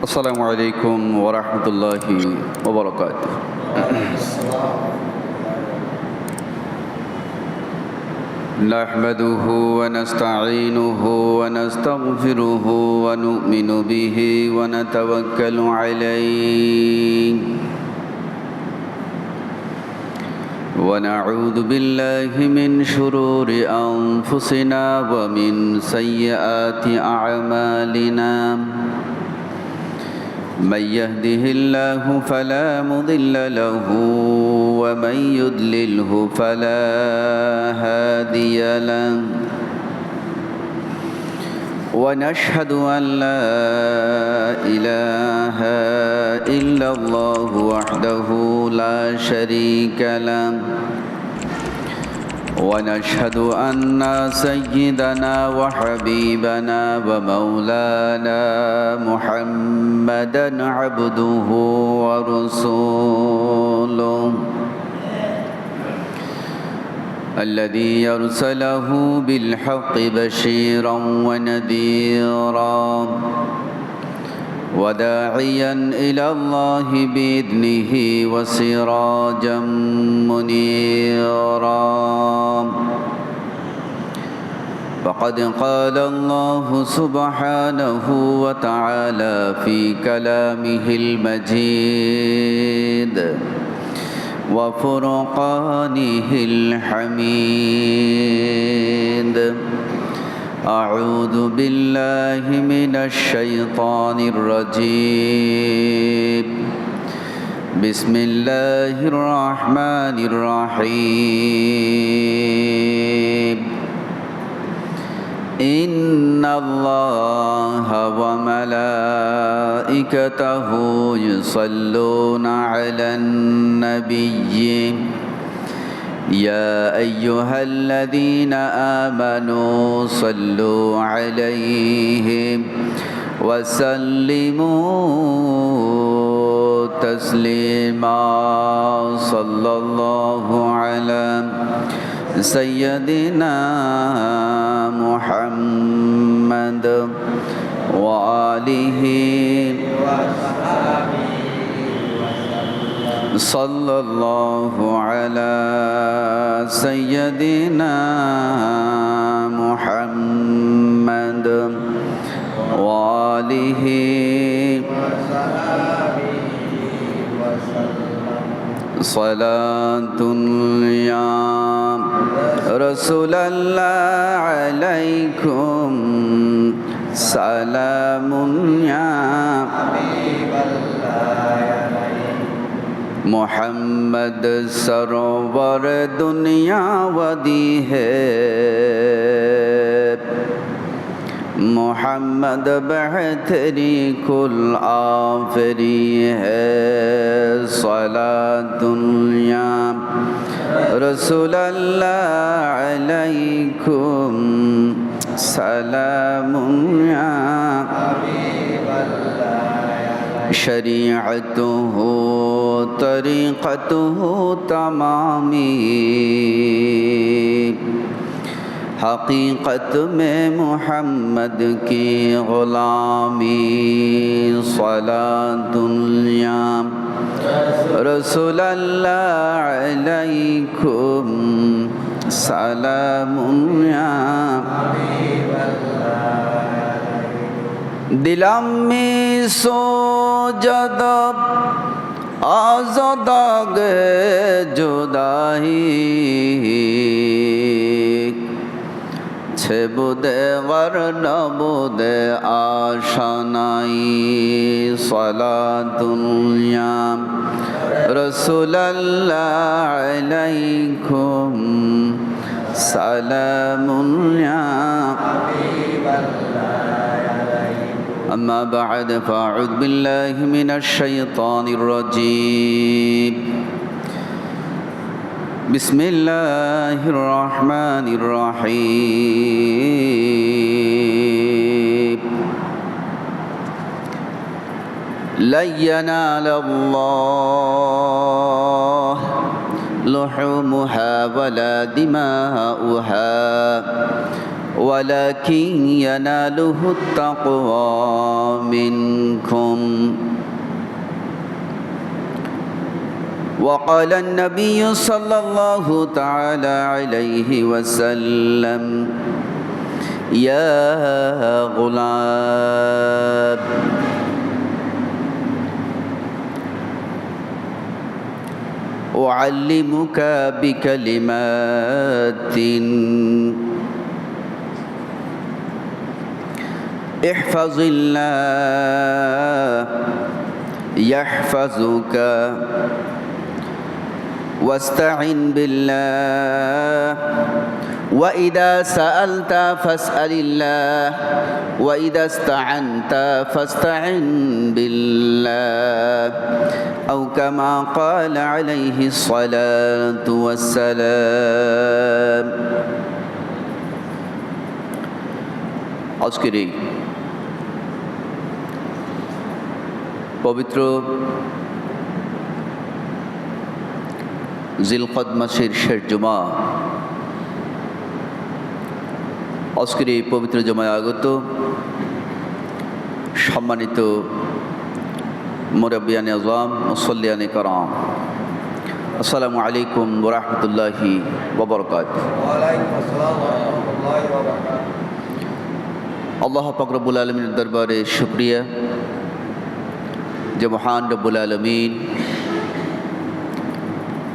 আসসালামু আলাইকুম ওয়া রাহমাতুল্লাহি ওয়া বারাকাতুহু। নাহমাদুহু ওয়া নাস্তাঈনুহু ওয়া নাস্তাগফিরুহু ওয়া নু'মিনু বিহি ওয়া নাতাওয়াক্কালু আলাইহি ওয়া না'উযু বিল্লাহি মিন শুরুরি আনফুসিনা ওয়া মিন সাইয়্যাতি আ'মালিনা। من يهده الله فلا مضل له ومن يضلله فلا هادي له ونشهد أن لا إله إلا الله وحده لا شريك له ونشهد أن سيدنا وحبيبنا ومولانا محمدا عبده ورسوله الذي أرسله بالحق بشيرا ونذيرا وداعيا إلى الله بإذنه وسراجا منيرا. فقد قال الله سبحانه وتعالى في كلامه المجيد وفرقانه الحميد. أعوذ بالله من الشيطان الرجيم. بسم الله الرحمن الرحيم. إن الله وملائكته يصلون على النبي يا أيها الذين آمنوا صلوا عليه وسلموا تسليما. صلى الله على سيدنا محمد وآله صلى الله على سيدنا محمد وآله صلاة يا رسول الله عليكم سلام يا حبيب الله محمد سرور دنیا ودی ہے محمد بہتری کل آفری ہے صلاۃ یا رسول اللہ علیکم سلام یا حبیب اللہ شریعته طریقته تمامی حقیقت میں محمد کی غلامی صلاۃ یا رسول اللہ علیکم سلام یا حبیب اللہ دلم میں سوجد آزادگ جدائی ছে বুদে গর নবুদে আশানাই সালাতুল্লাহ রাসূলুল্লাহ আলাইকুম সালামুল্লাহ أما بعد فأعوذ بالله من الشيطان الرجيم. بسم الله الرحمن الرحيم. لن ينال الله لحومها ولا دماؤها ولكن يناله التقوى منكم. وقال النبي صلى الله تعالى عليه وسلم: يا غلام أعلمك بكلمات احفظ الله يحفظك واستعن بالله وإذا سألت فاسأل الله وإذا استعنت فاستعن بالله أو كما قال عليه الصلاة والسلام. আজকের এই পবিত্র জিলকদ মাসের শেষ জুমা, আজকের এই পবিত্র জমায় আগত সম্মানিত মুরাব্বিয়ানে আযম, মুসল্লিয়ানে কারাম, আসসালামু আলাইকুম ওয়া রাহমাতুল্লাহি ওয়া বারাকাতুহু। আল্লাহ পাক রব্বুল আলামিনের দরবারে শুকরিয়া যে মহান রব্বুল আলামিন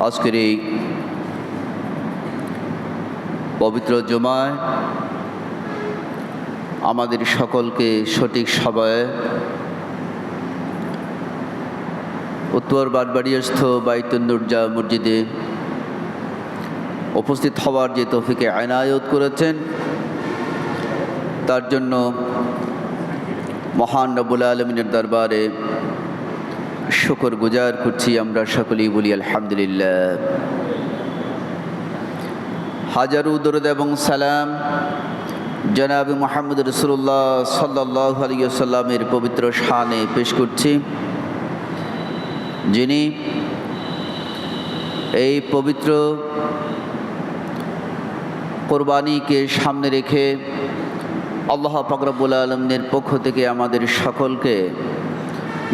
আজকের এই পবিত্র জুমায় আমাদের সকলকে সঠিক সময়ে উত্তর বারবাড়িয়াস্থ বাইতুন নুরজা মসজিদে উপস্থিত হওয়ার যে তৌফিকে আনায়ত করেছেন, তার জন্য মহান রব্বুল আলামিনের দরবারে শুকর গুজার করছি। আমরা সকলেই বলি আলহামদুলিল্লাহ। হাজারো দরুদ এবং সালাম জনাব মুহাম্মদ রাসূলুল্লাহ সাল্লাল্লাহু আলাইহি ওয়াসাল্লামের পবিত্র শানে পেশ করছি, যিনি এই পবিত্র কোরবানিকে সামনে রেখে আল্লাহ পাক রব্বুল আলামিনের পক্ষ থেকে আমাদের সকলকে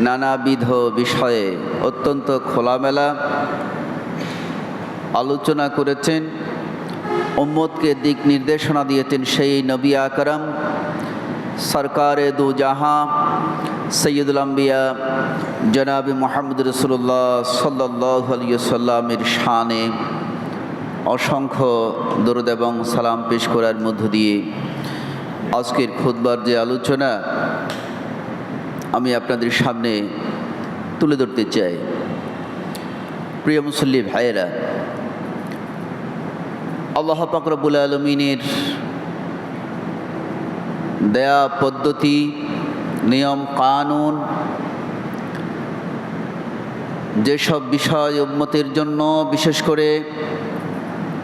নানাবিধ বিষয়ে অত্যন্ত খোলামেলা আলোচনা করেছেন, উম্মতকে দিক নির্দেশনা দিয়েছেন সেই নবী আকরাম সরকারে দু জাহাঁ সৈয়দুল আম্বিয়া জনাব মুহাম্মদ রাসূলুল্লাহ সাল্লাল্লাহু আলাইহি ওয়াসাল্লামের শানে অসংখ্য দরুদ এবং সালাম পেশ করার মধ্য দিয়ে আজকের খুতবার যে আলোচনা আমি আপনাদের সামনে তুলে ধরতে চাই। প্রিয় মুসল্লি ভাইয়েরা, আল্লাহ পাক রব্বুল আলামিনের দেয়া পদ্ধতি, নিয়ম কানুন, যেসব বিষয় উম্মতের জন্য, বিশেষ করে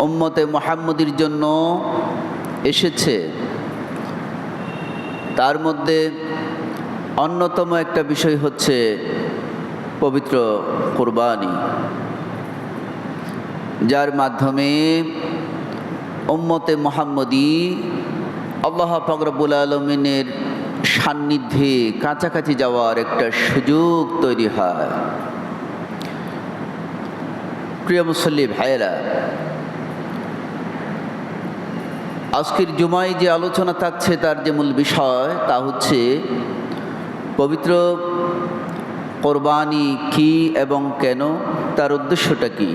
উম্মতে মুহাম্মদীর জন্য এসেছে, তার মধ্যে অন্যতম একটা বিষয় হচ্ছে পবিত্র কোরবানি, যার মাধ্যমে উম্মতে মুহাম্মদী আল্লাহ পাক রব্বুল আলামিনের সান্নিধ্যে কাছাকাছি যাওয়ার একটা সুযোগ তৈরি হয়। প্রিয় মুসল্লি ভাইয়েরা, আজকের জুমায় যে আলোচনা থাকছে তার যে মূল বিষয় তা হচ্ছে পবিত্র কোরবানি কি এবং কেন, তার উদ্দেশ্যটা কি,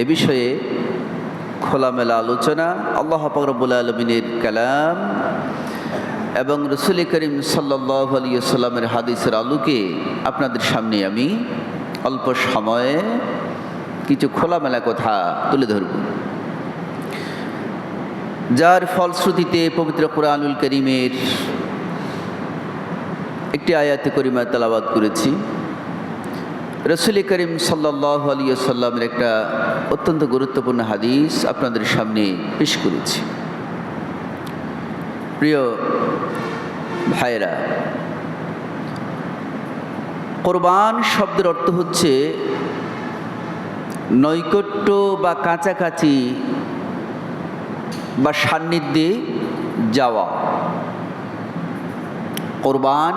এ বিষয়ে খোলামেলা আলোচনা আল্লাহ পাক রব্বুল আলামিনের কালাম এবং রাসূল করিম সাল্লাল্লাহু আলাইহি ওয়াসাল্লামের হাদিসের আলোকে আপনাদের সামনে আমি অল্প সময়ে কিছু খোলামেলা কথা তুলে ধরব, যার ফলশ্রুতিতে পবিত্র কোরআনুল কারীমের একটি আয়াতে করিমা তেলাওয়াত করেছি। রাসূল করিম সাল্লাল্লাহু আলাইহি ওয়াসাল্লামের একটা অত্যন্ত গুরুত্বপূর্ণ হাদিস আপনাদের সামনে পেশ করেছি। প্রিয় ভাইরা, কোরবান শব্দের অর্থ হচ্ছে নৈকট্য বা কাছাকাছি বা সান্নিধ্যে যাওয়া। কোরবান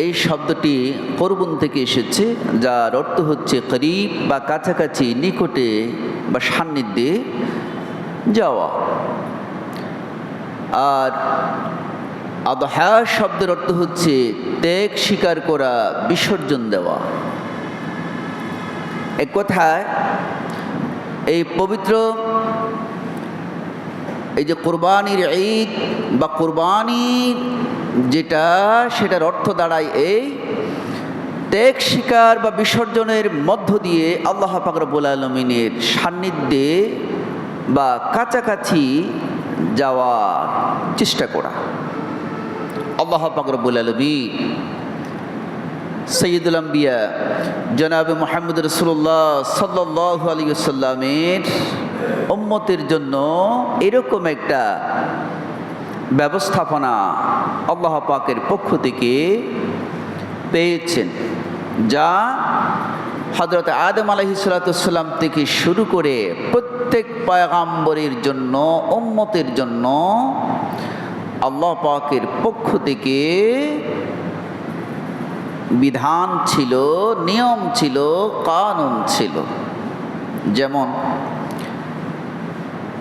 এই শব্দটি কোরবুন থেকে এসেছে, যার অর্থ হচ্ছে করিব বা কাছাকাছি, নিকটে বা সান্নিধ্যে যাওয়া। আর আদহা শব্দের অর্থ হচ্ছে ত্যাগ স্বীকার করা, বিসর্জন দেওয়া। এক কথায় এই পবিত্র এই যে কোরবানির ঈদ বা কোরবানির যেটা, সেটার অর্থ দাঁড়ায় এই ত্যাগ স্বীকার বা বিসর্জনের মধ্য দিয়ে আল্লাহ পাক রব্বুল আলামিনের সান্নিধ্যে বা কাছাকাছি যাওয়ার চেষ্টা করা। আল্লাহ পাক রব্বুল আলামিন সৈয়দুল আম্বিয়া জনাবে মুহাম্মদ রাসূলুল্লাহ সাল্লাল্লাহু আলাইহি ওয়াসাল্লামের উম্মতের জন্য এরকম একটা ব্যবস্থাপনা আল্লাহ পাকের পক্ষ থেকে পেয়েছেন, যা হযরত আদম আলাইহিস সালাম থেকে শুরু করে প্রত্যেক পয়গম্বরের জন্য, উম্মতের জন্য আল্লাহ পাকের পক্ষ থেকে বিধান ছিল, নিয়ম ছিল, কানুন ছিল। যেমন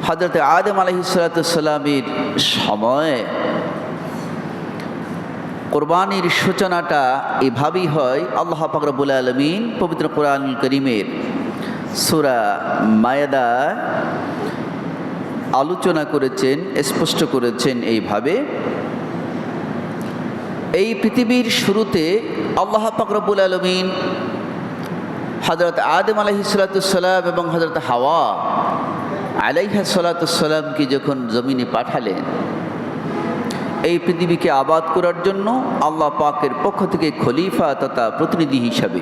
হযরত আদম আলাইহিস সালামের সময়ে কোরবানির সূচনাটা এভাবেই হয়। আল্লাহ পাক রব্বুল আলামিন পবিত্র কোরআনুল কারীমের সূরা মায়েদা আলোচনা করেছেন, স্পষ্ট করেছেন এইভাবে, এই পৃথিবীর শুরুতে আল্লাহ পাক রব্বুল আলামিন হযরত আদম আলাইহিস সালাম এবং হযরত হাওয়া আলাইহা সালামকে যখন জমিনে পাঠালেন এই পৃথিবীকে আবাদ করার জন্য, আল্লাহ পাকের পক্ষ থেকে খলিফা তথা প্রতিনিধি হিসাবে,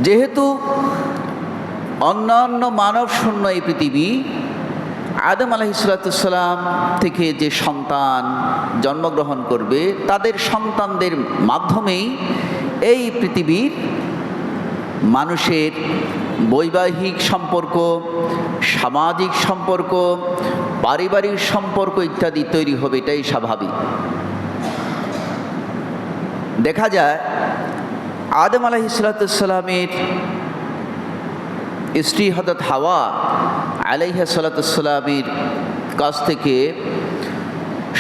যেহেতু অন্যান্য মানব শূন্য এই পৃথিবী, আদম আলাইহিস সালাম থেকে যে সন্তান জন্মগ্রহণ করবে তাদের সন্তানদের মাধ্যমেই এই পৃথিবীর মানুষের বৈবাহিক সম্পর্ক, সামাজিক সম্পর্ক, পারিবারিক সম্পর্ক ইত্যাদি তৈরি হবে। এটাই স্বাভাবিক। দেখা যায় আদম আলাইহিস সালামের স্ত্রী হযরত হাওয়া আলাইহা সালামের কাছ থেকে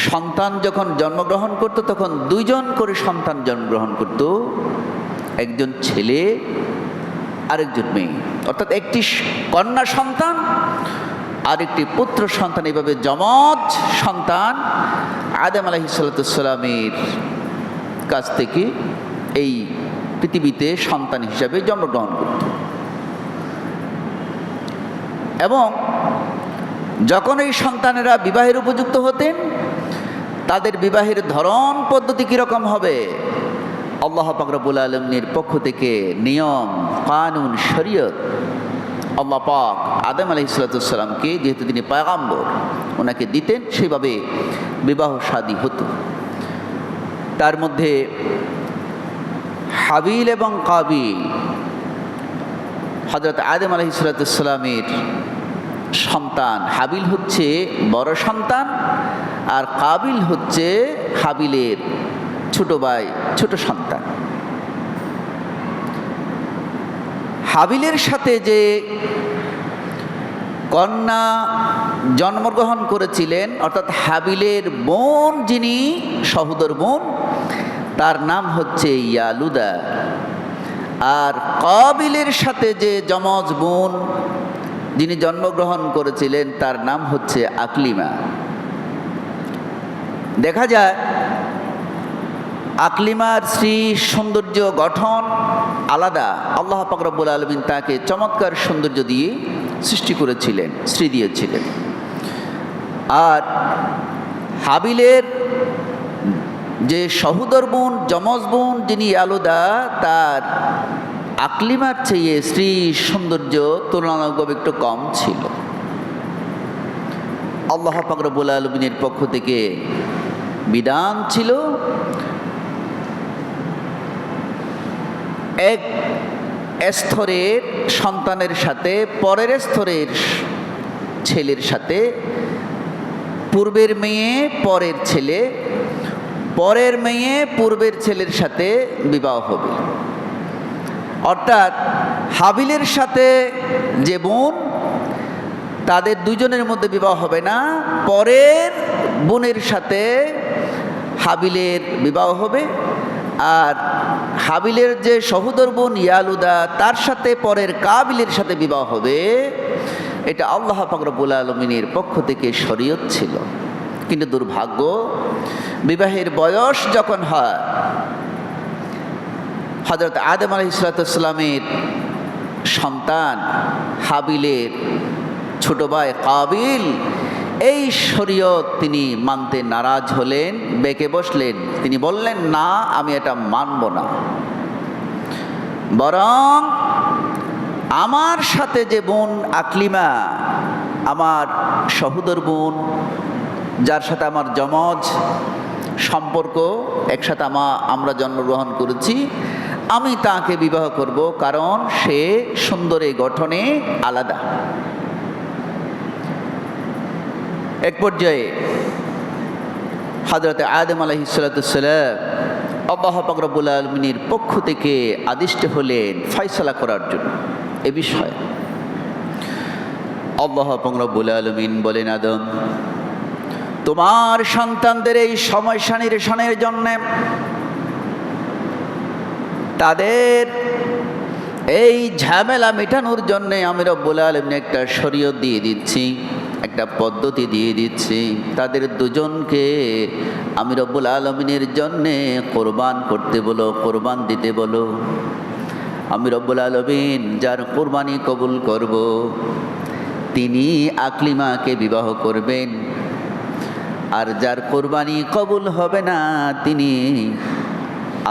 সন্তান যখন জন্মগ্রহণ করত, তখন দুইজন করে সন্তান জন্মগ্রহণ করত, একজন ছেলে আরেকজন মেয়ে, অর্থাৎ একটি কন্যা সন্তান আর একটি পুত্র সন্তান। এইভাবে যমজ সন্তান আদম আলাইহিস সালামের কাছ থেকে এই পৃথিবীতে সন্তান হিসাবে জন্মগ্রহণ করত। এবং যখন এই সন্তানেরা বিবাহের উপযুক্ত হতেন, তাদের বিবাহের ধরন পদ্ধতি কীরকম হবে, আল্লাহ পাক রব্বুল আলামিনের পক্ষ থেকে নিয়ম, কানুন, শরীয়ত আল্লাহ পাক আদম আলাইহিস সালামকে, যেহেতু তিনি পয়গম্বর, ওনাকে দিতেন, সেভাবে বিবাহ শাদী হতো। তার মধ্যে হাবিল এবং কাবিল, হযরত আদম আলাইহিস সালামের সন্তান। হাবিল হচ্ছে বড় সন্তান আর কাবিল হচ্ছে হাবিলের ছোট ভাই, ছোট সন্তান। হাবিলের সাথে যে কন্যা জন্মগ্রহণ করেছিলেন, অর্থাৎ হাবিলের বোন, যিনি সহোদর বোন, তার নাম হচ্ছে ইয়ালুদা। আর কাবিলের সাথে যে যমজ বোন যিনি জন্মগ্রহণ করেছিলেন, তার নাম হচ্ছে আকলিমা। দেখা যায় আকলিমার শ্রী সৌন্দর্য, গঠন আলাদা। আল্লাহ পাক রব্বুল আলামিন তাকে চমৎকার সৌন্দর্য দিয়ে সৃষ্টি করেছিলেন, শ্রী দিয়েছিলেন। আর হাবিলের যে সহোদর বোন, যমজ বোন যিনি ইয়ালুদা, তার আকলিমার চেয়ে শ্রী সৌন্দর্য তুলনামূলক একটু কম ছিল। আল্লাহ পাক রব্বুল আলামিনের পক্ষ থেকে বিধান ছিল, এক স্তরের সন্তানের সাথে পরের স্তরের ছেলের সাথে, পূর্বের মেয়ে পরের ছেলে, পরের মেয়ে পূর্বের ছেলের সাথে বিবাহ হবে। অর্থাৎ হাবিলের সাথে যে বোন, তাদের দুজনের মধ্যে বিবাহ হবে না, পরের বোনের সাথে হাবিলের বিবাহ হবে। আর হাবিলের যে সহোদর বোন ইয়ালুদা, তার সাথে পরের কাবিলের সাথে বিবাহ হবে। এটা আল্লাহ পাক রব্বুল আলামিনের পক্ষ থেকে শরীয়ত ছিল। কিন্তু দুর্ভাগ্য, বিবাহের বয়স যখন হয়, হযরত আদম আলাইহিসসালামের সন্তান হাবিলের ছোট ভাই কাবিল এই শরীয়ত তিনি মানতে নারাজ হলেন, বেঁকে বসলেন। তিনি বললেন, না, আমি এটা মানব না, বরং আমার সাথে যে বোন আকলিমা, আমার সহোদর বোন, যার সাথে আমার যমজ সম্পর্ক, একসাথে আমরা জন্মগ্রহণ করেছি, আমি তাকে বিবাহ করব, কারণ সে সুন্দরে গঠনে আলাদা। এক পর্যায়ে হযরত আদম আলাইহিসসালাম আল্লাহ পাক রব্বুল আলামিনের পক্ষ থেকে আদিষ্ট হলেন ফয়সালা করার জন্য এ বিষয়ে। আল্লাহ পাক রব্বুল আলামিন বলেন, আদম, তোমার সন্তানদের এই সমস্যা নিরসনের জন্য, তাদের এই ঝামেলা মেটানোর জন্য আমি রব্বুল আলামিন একটা শরীয়ত দিয়ে দিচ্ছি, একটা পদ্ধতি দিয়ে দিচ্ছি। তাদের দুজনকে আমি রব্বুল আলামিনের জন্যে কোরবান করতে বলো, কোরবান দিতে বলো। আমি রব্বুল আলামিন যার কোরবানি কবুল করব, তিনি আকলিমাকে বিবাহ করবেন। আর যার কোরবানি কবুল হবে না, তিনি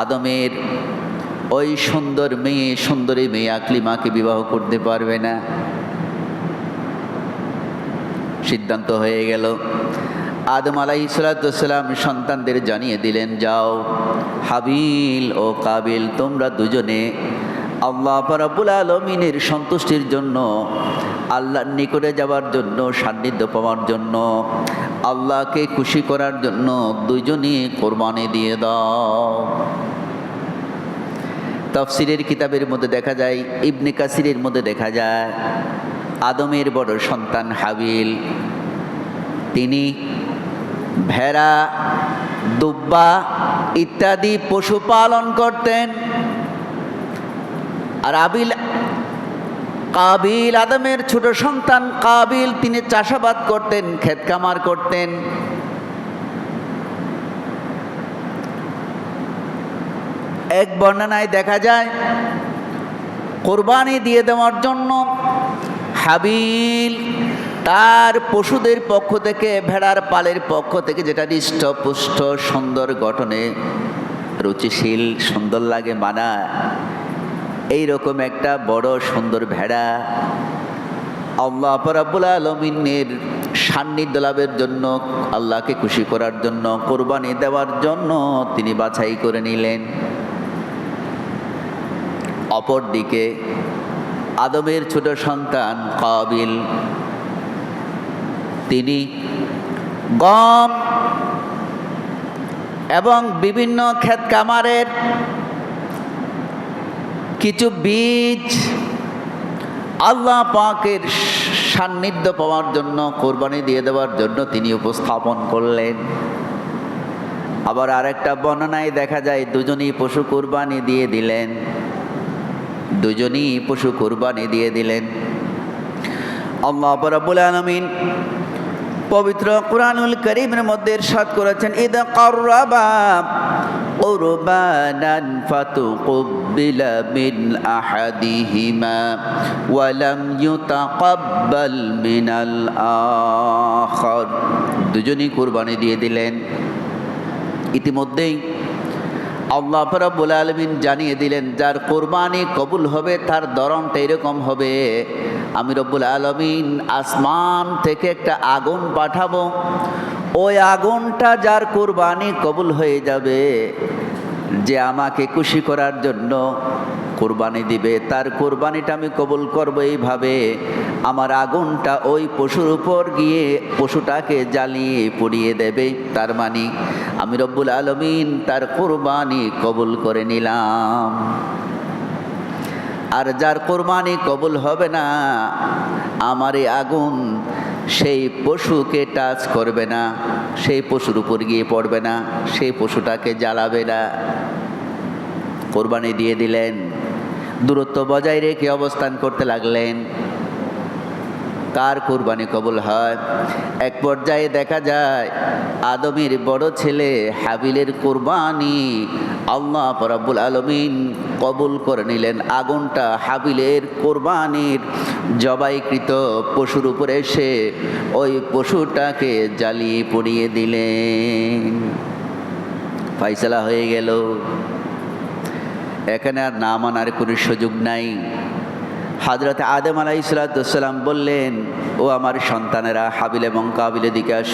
আদমের ওই সুন্দরী মেয়ে আকলিমাকে বিবাহ করতে পারবে না। সিদ্ধান্ত হয়ে গেল। আদম আলাইহিসসালাম সন্তানদের জানিয়ে দিলেন, যাও, হাবিল ও কাবিল, তোমরা দুজনে আল্লাহ রাব্বুল আলামিনের সন্তুষ্টির জন্য, আল্লাহর নিকটে যাওয়ার জন্য, সান্নিধ্য পাওয়ার জন্য, আল্লাহকে খুশি করার জন্য দুজনই কোরবানি দিয়ে দাও। তাফসীরের কিতাবের মধ্যে দেখা যায়, ইবনে কাসিরের মধ্যে দেখা যায়, আদমের বড় সন্তান হাবিল, তিনি ভেড়া, দুব্বা ইত্যাদি পশু পালন করতেন। আর কাবিল, আদমের ছোট সন্তান কাবিল, তিনি চাষাবাদ করতেন, ক্ষেত কামার করতেন। এক বর্ণনায় দেখা যায়, কোরবানি দিয়ে দেওয়ার জন্য হাবিল তার পশুদের পক্ষ থেকে, ভেড়ার পালের পক্ষ থেকে, যেটা হৃষ্টপুষ্ট সুন্দর গঠনে, রুচিশীল, সুন্দর লাগে মানায়, এইরকম একটা বড় সুন্দর ভেড়া আল্লাহ রাব্বুল আলামিনের সান্নিধ্য লাভের জন্য, আল্লাহকে খুশি করার জন্য, কোরবানি দেওয়ার জন্য তিনি বাছাই করে নিলেন। অপরদিকে আদমের ছোট সন্তান কাবিল, তিনি গম এবং বিভিন্ন ক্ষেত কামারের কিছু বীজ আল্লাহ পাকের সান্নিধ্য পাওয়ার জন্য, কোরবানি দিয়ে দেওয়ার জন্য তিনি উপস্থাপন করলেন। আবার আরেকটা বর্ণনায় দেখা যায়, দুজনই পশু কোরবানি দিয়ে দিলেন, দুজনই পশু কোরবানি দিয়ে দিলেন। আল্লাহ রাব্বুল আলামিন পবিত্র কুরআনুল কারীমের মধ্যে ইরশাদ করেছেন, ইযা কাররাবা কুরবানান ফাতুকুব্বিলা মিন আহাদিহিমা ওয়া লাম ইউতাকাব্বাল মিনাল আখার। দুজনই কোরবানি দিয়ে দিলেন। ইতিমধ্যেই আল্লাহ রাব্বুল আলামিন জানিয়ে দিলেন, যার কোরবানি কবুল হবে তার ধরনটা এরকম হবে, আমি রব্বুল আলামিন আসমান থেকে একটা আগুন পাঠাবো, ওই আগুনটা যার কোরবানি কবুল হয়ে যাবে, যে আমাকে খুশি করার জন্য কোরবানি দিবে, তার কোরবানিটা আমি কবুল করব এইভাবে আমার আগুনটা ওই পশুর উপর গিয়ে পশুটাকে জ্বালিয়ে পুড়িয়ে দেবে। তার মানে আমি রব্বুল আলামিন তার কোরবানি কবুল করে নিলাম। আর যার কোরবানি কবুল হবে না, আমার এই আগুন সেই পশুকে টাচ করবে না, সেই পশুর উপর গিয়ে পড়বে না, সেই পশুটাকে জ্বালাবে না। কোরবানি দিয়ে দিলেন, দূরত্ব বজায় রেখে অবস্থান করতে লাগলেন। কার কোরবানি কবুল হয়? এক পর্যায়ে দেখা যায় আদমের বড় ছেলে হাবিলের কোরবানি আল্লাহ রাব্বুল আলামিন কবুল করে নিলেন। আগুনটা হাবিলের কোরবানির জবাইকৃত পশুর উপরে এসে ওই পশুটাকে জ্বালিয়ে পুড়িয়ে দিলেন। ফাইসালা হয়ে গেল। এখানে আর না মানার কোনো সুযোগ নাই। হযরত আদম আলাইহিসসালাম বললেন, ও আমার সন্তানেরা, হাবিল এবং কাবিলের দিকে আস।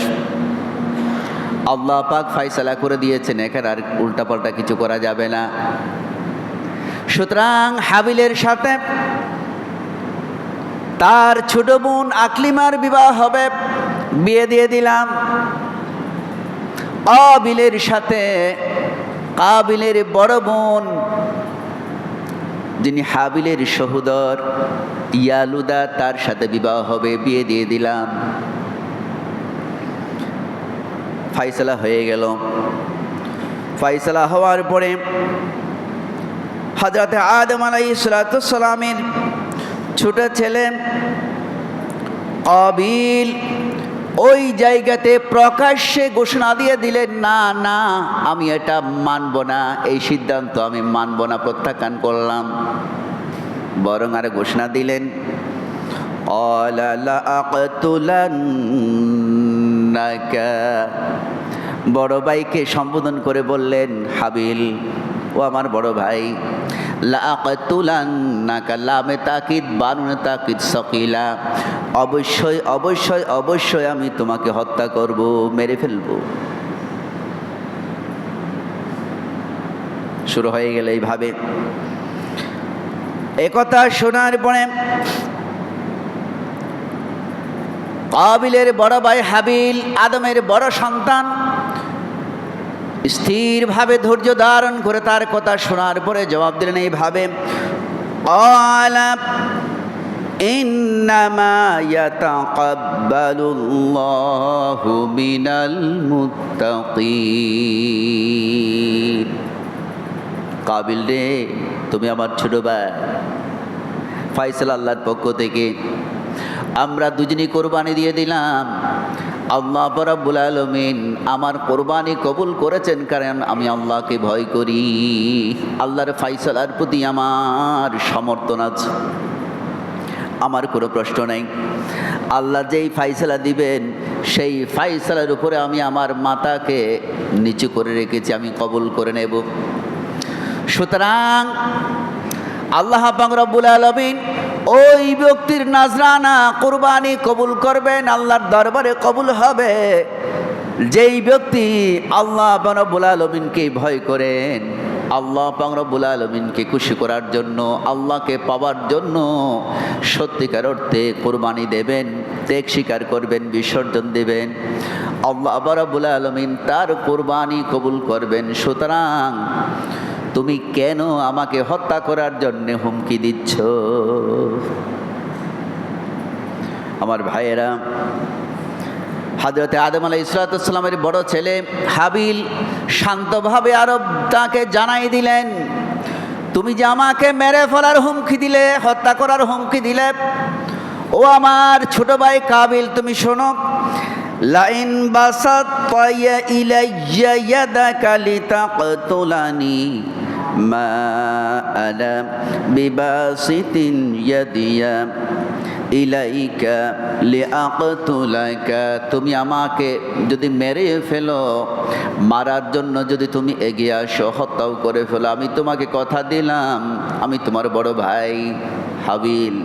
আল্লাহ পাক ফাইসালা করে দিয়েছেন, এখানে আর উল্টাপাল্টা কিছু করা যাবে না। সুতরাং হাবিলের সাথে তার ছোট বোন আকলিমার বিবাহ হবে, বিয়ে দিয়ে দিলাম। কাবিলের সাথে কাবিলের বড় বোন যিনি হাবিলের সহোদর ইয়ালুদা, তার সাথে বিবাহ হবে, বিয়ে দিয়ে দিলাম। ফাইসালা হয়ে গেল। ফাইসালা হওয়ার পরে হযরত আদম আলাইহিসসালামের ছোট ছেলে কাবিল ওই জায়গাতে প্রকাশ্যে ঘোষণা দিয়ে দিলেন, না না, আমি এটা মানব না, এই সিদ্ধান্ত আমি মানব না, প্রত্যাখ্যান করলাম। বরং আর ঘোষণা দিলেন, ক্বালা লাআকতুলান্নাকা। বড় ভাইকে সম্বোধন করে বললেন, হাবিল, ও আমার বড় ভাই, লাআকতুলান্নাকা, লামে তাকিদ, বানুনে তাকিদ সকিলা, অবশ্যই অবশ্যই অবশ্যই আমি তোমাকে হত্যা করব, মেরে ফেলব। শুরু হয়ে গেল এইভাবে। একথা শোনার পরে কাবিলের বড় ভাই হাবিল, আদমের বড় সন্তান, স্থিরভাবে ধৈর্য ধারণ করে তার কথা শোনার পরে জবাব দিলেন এইভাবে, ক্বালা ইন্নামা ইয়াতাকাব্বালুল্লাহু মিনাল মুত্তাকিন। কাবিল রে, তুমি আমার ছোট ভাই, ফাইসালা আল্লাহর পক্ষ থেকে, আমরা দুজনই কোরবানি দিয়ে দিলাম। আল্লাহ রাব্বুল আলামিন আমার কোরবানি কবুল করেছেন, কারণ আমি আল্লাহকে ভয় করি। আল্লাহর ফাইসালার প্রতি আমার সমর্থন আছে, আমার কোনো প্রশ্ন নেই। আল্লাহ যেই ফাইসালা দিবেন সেই ফাইসালার উপরে আমি আমার মাথাকে নিচু করে রেখেছি, আমি কবুল করে নেব। সুতরাং আল্লাহ পাক রব্বুল আলামিন ওই ব্যক্তির নাজরানা কুরবানি কবুল করবেন, আল্লাহর দরবারে কবুল হবে। যেই ব্যক্তি আল্লাহ পাক রব্বুল আলামিনকে ভয় করেন, আল্লাহ পাক রব্বুল আলামিনকে খুশি করার জন্য, আল্লাহকে পাওয়ার জন্য সত্যিকার অর্থে কোরবানি দেবেন, ত্যাগ স্বীকার করবেন, বিসর্জন দেবেন, আল্লাহ রাব্বুল আলামিন তার কোরবানি কবুল করবেন। সুতরাং তুমি কেন আমাকে হত্যা করার জন্য হুমকি দিচ্ছ? আমার ভাইয়েরা, হযরত আদম আলাইহিসসালামের বড় ছেলে হাবিল শান্তভাবে আরব তাকে জানাই দিলেন, তুমি যে আমাকে মেরে ফেলার হুমকি দিলে, হত্যা করার হুমকি দিলে, ও আমার ছোট ভাই কাবিল, তুমি শোনো, লাইন বাসাত্তা ইলাইয়া ইয়াদাকা লিতাকতুলানি মা আনা বিবাসিতিন ইয়াদিয়া ইলাইকা লিআকতুলাকা। তুমি আমাকে যদি মেরে ফেলো, মারার জন্য যদি তুমি এগিয়ে আসো, হত্যাও করে ফেলো, আমি তোমাকে কথা দিলাম, আমি তোমার বড় ভাই হাবিল,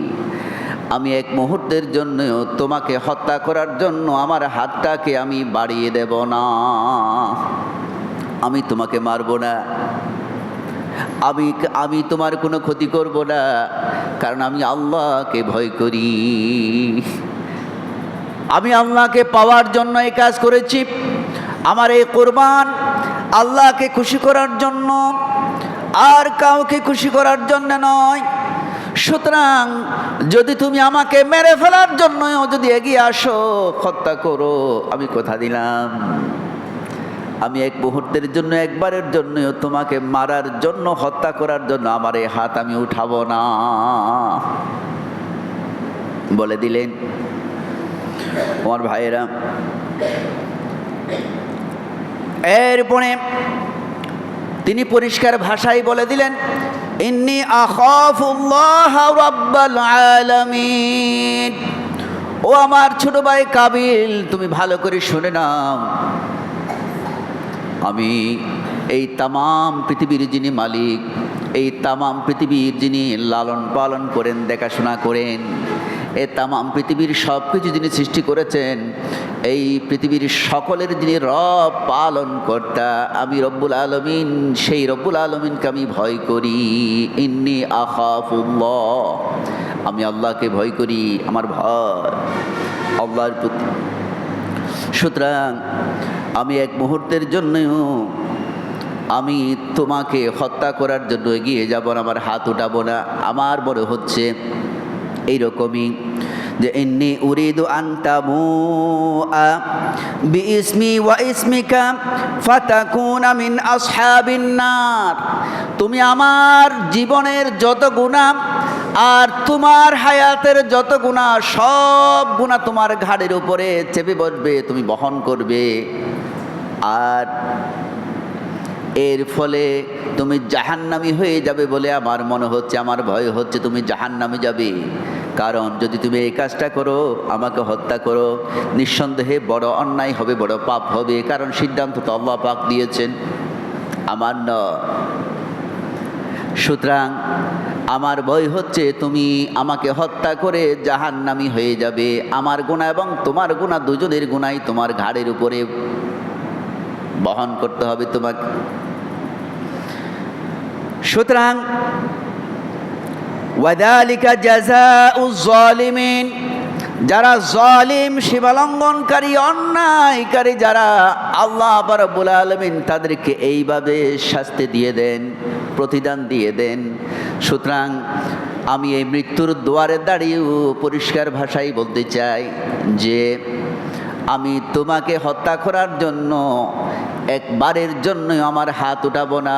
আমি এক মুহূর্তের জন্য তোমাকে হত্যা করার জন্য আমার হাতটাকে আমি বাড়িয়ে দেব না, আমি তোমাকে মারব না। আমি তোমার কোনো ক্ষতি করব না, কারণ আমি আল্লাহকে ভয় করি। আমি আল্লাহকে পাওয়ার জন্য এই কাজ করেছি। আমার এই কোরবান আল্লাহকে খুশি করার জন্য, আর কাউকে খুশি করার জন্য নয়। সুতরাং যদি তুমি আমাকে মেরে ফেলার জন্য যদি এগিয়ে আসো, হত্যা করো, আমি কথা দিলাম আমি এক মুহূর্তের জন্য, একবারের জন্য তোমাকে মারার জন্য, হত্যা করার জন্য আমার এই হাত আমি উঠাবো না, বলে দিলেন। আমার ভাইয়েরা, এরপরে তিনি পরিষ্কার ভাষায় বলে দিলেন, ইন্নী আখাফুল্লাহ রাব্বাল আলামিন। ও আমার ছোট ভাই কাবিল, তুমি ভালো করে শুনে নাও, আমি এই তামাম পৃথিবীর যিনি মালিক, এই তামাম পৃথিবীর যিনি লালন পালন করেন, দেখাশোনা করেন, এই তামাম পৃথিবীর সব কিছু যিনি সৃষ্টি করেছেন, এই পৃথিবীর সকলের যিনি রব পালন কর্তা, আমি রব্বুল আলমিন, সেই রব্বুল আলমিনকে আমি ভয় করি। ইন্নী আখাফুল্লাহ, আমি আল্লাহকে ভয় করি, আমার ভয় আল্লাহর প্রতি। সুতরাং আমি এক মুহূর্তের জন্যও আমি তোমাকে হত্যা করার জন্য এগিয়ে যাব না, আমার হাত উঠাবো না। আমার বড় হচ্ছে এইরকমই যে ইন্নী উরিদু আন তামুআ বিইসমি ওয়া ইসমিকা ফাতাকুনা মিন আসহাবিন নার। তুমি আমার জীবনের যত গুনাহ আর তোমার হায়াতের যত গুনাহ, সব গুনাহ তোমার ঘাড়ের উপরে চেপে বসবে, তুমি বহন করবে, আর এর ফলে তুমি জাহান্নামী হয়ে যাবে বলে আমার মনে হচ্ছে, আমার ভয় হচ্ছে তুমি জাহান্নামে যাবে। কারণ যদি তুমি এই কাজটা করো, আমাকে হত্যা করো, নিঃসন্দেহে বড় অন্যায় হবে, বড় পাপ হবে, কারণ সিদ্ধান্ত তো আল্লাহ পাক দিয়েছেন, আমার নয়। সুতরাং আমার ভয় হচ্ছে তুমি আমাকে হত্যা করে জাহান্নামী হয়ে যাবে। আমার গুনাহ এবং তোমার গুনাহ, দুজনের গুনাহই তোমার ঘাড়ের উপরে বহন করতে হবে তোমাকে। সুতরাং ওয়াযালিকা জাযাউয যালিমিন, যারা জালিম, সীমালঙ্ঘনকারী, অন্যায়কারী যারা, আল্লাহ রাব্বুল আলামিন তাদেরকে এইভাবে শাস্তি দিয়ে দেন, প্রতিদান দিয়ে দেন। সুতরাং আমি এই মৃত্যুর দুয়ারে দাঁড়িয়েও পরিষ্কার ভাষায় বলতে চাই যে আমি তোমাকে হত্যা করার জন্য একবারের জন্য আমার হাত উঠাবো না,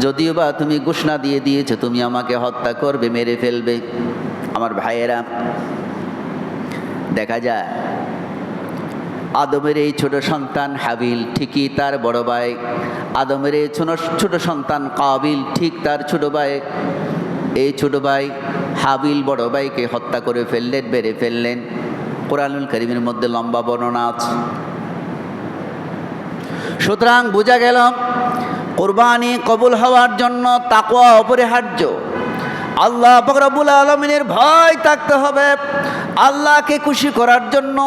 যদিও বা তুমি ঘোষণা দিয়ে দিয়েছো তুমি আমাকে হত্যা করবে, মেরে ফেলবে। আমার ভাইয়েরা, দেখা যায় আদমের এই ছোট সন্তান হাবিল ঠিকই তার বড় ভাই, আদমের এই ছোট সন্তান কাবিল ঠিক তার ছোট ভাই, এই ছোট ভাই হাবিল বড় ভাইকে হত্যা করে ফেললেন, মেরে ফেললেন। কোরআনুল কারীমের মধ্যে লম্বা বর্ণনা আছে। সুতরাং বোঝা গেল কুরবানি কবুল হওয়ার জন্য তাকওয়া অপরিহার্য। আল্লাহ পাক রব্বুল আলামিনের ভয় থাকতে হবে। আল্লাহকে খুশি করার জন্য,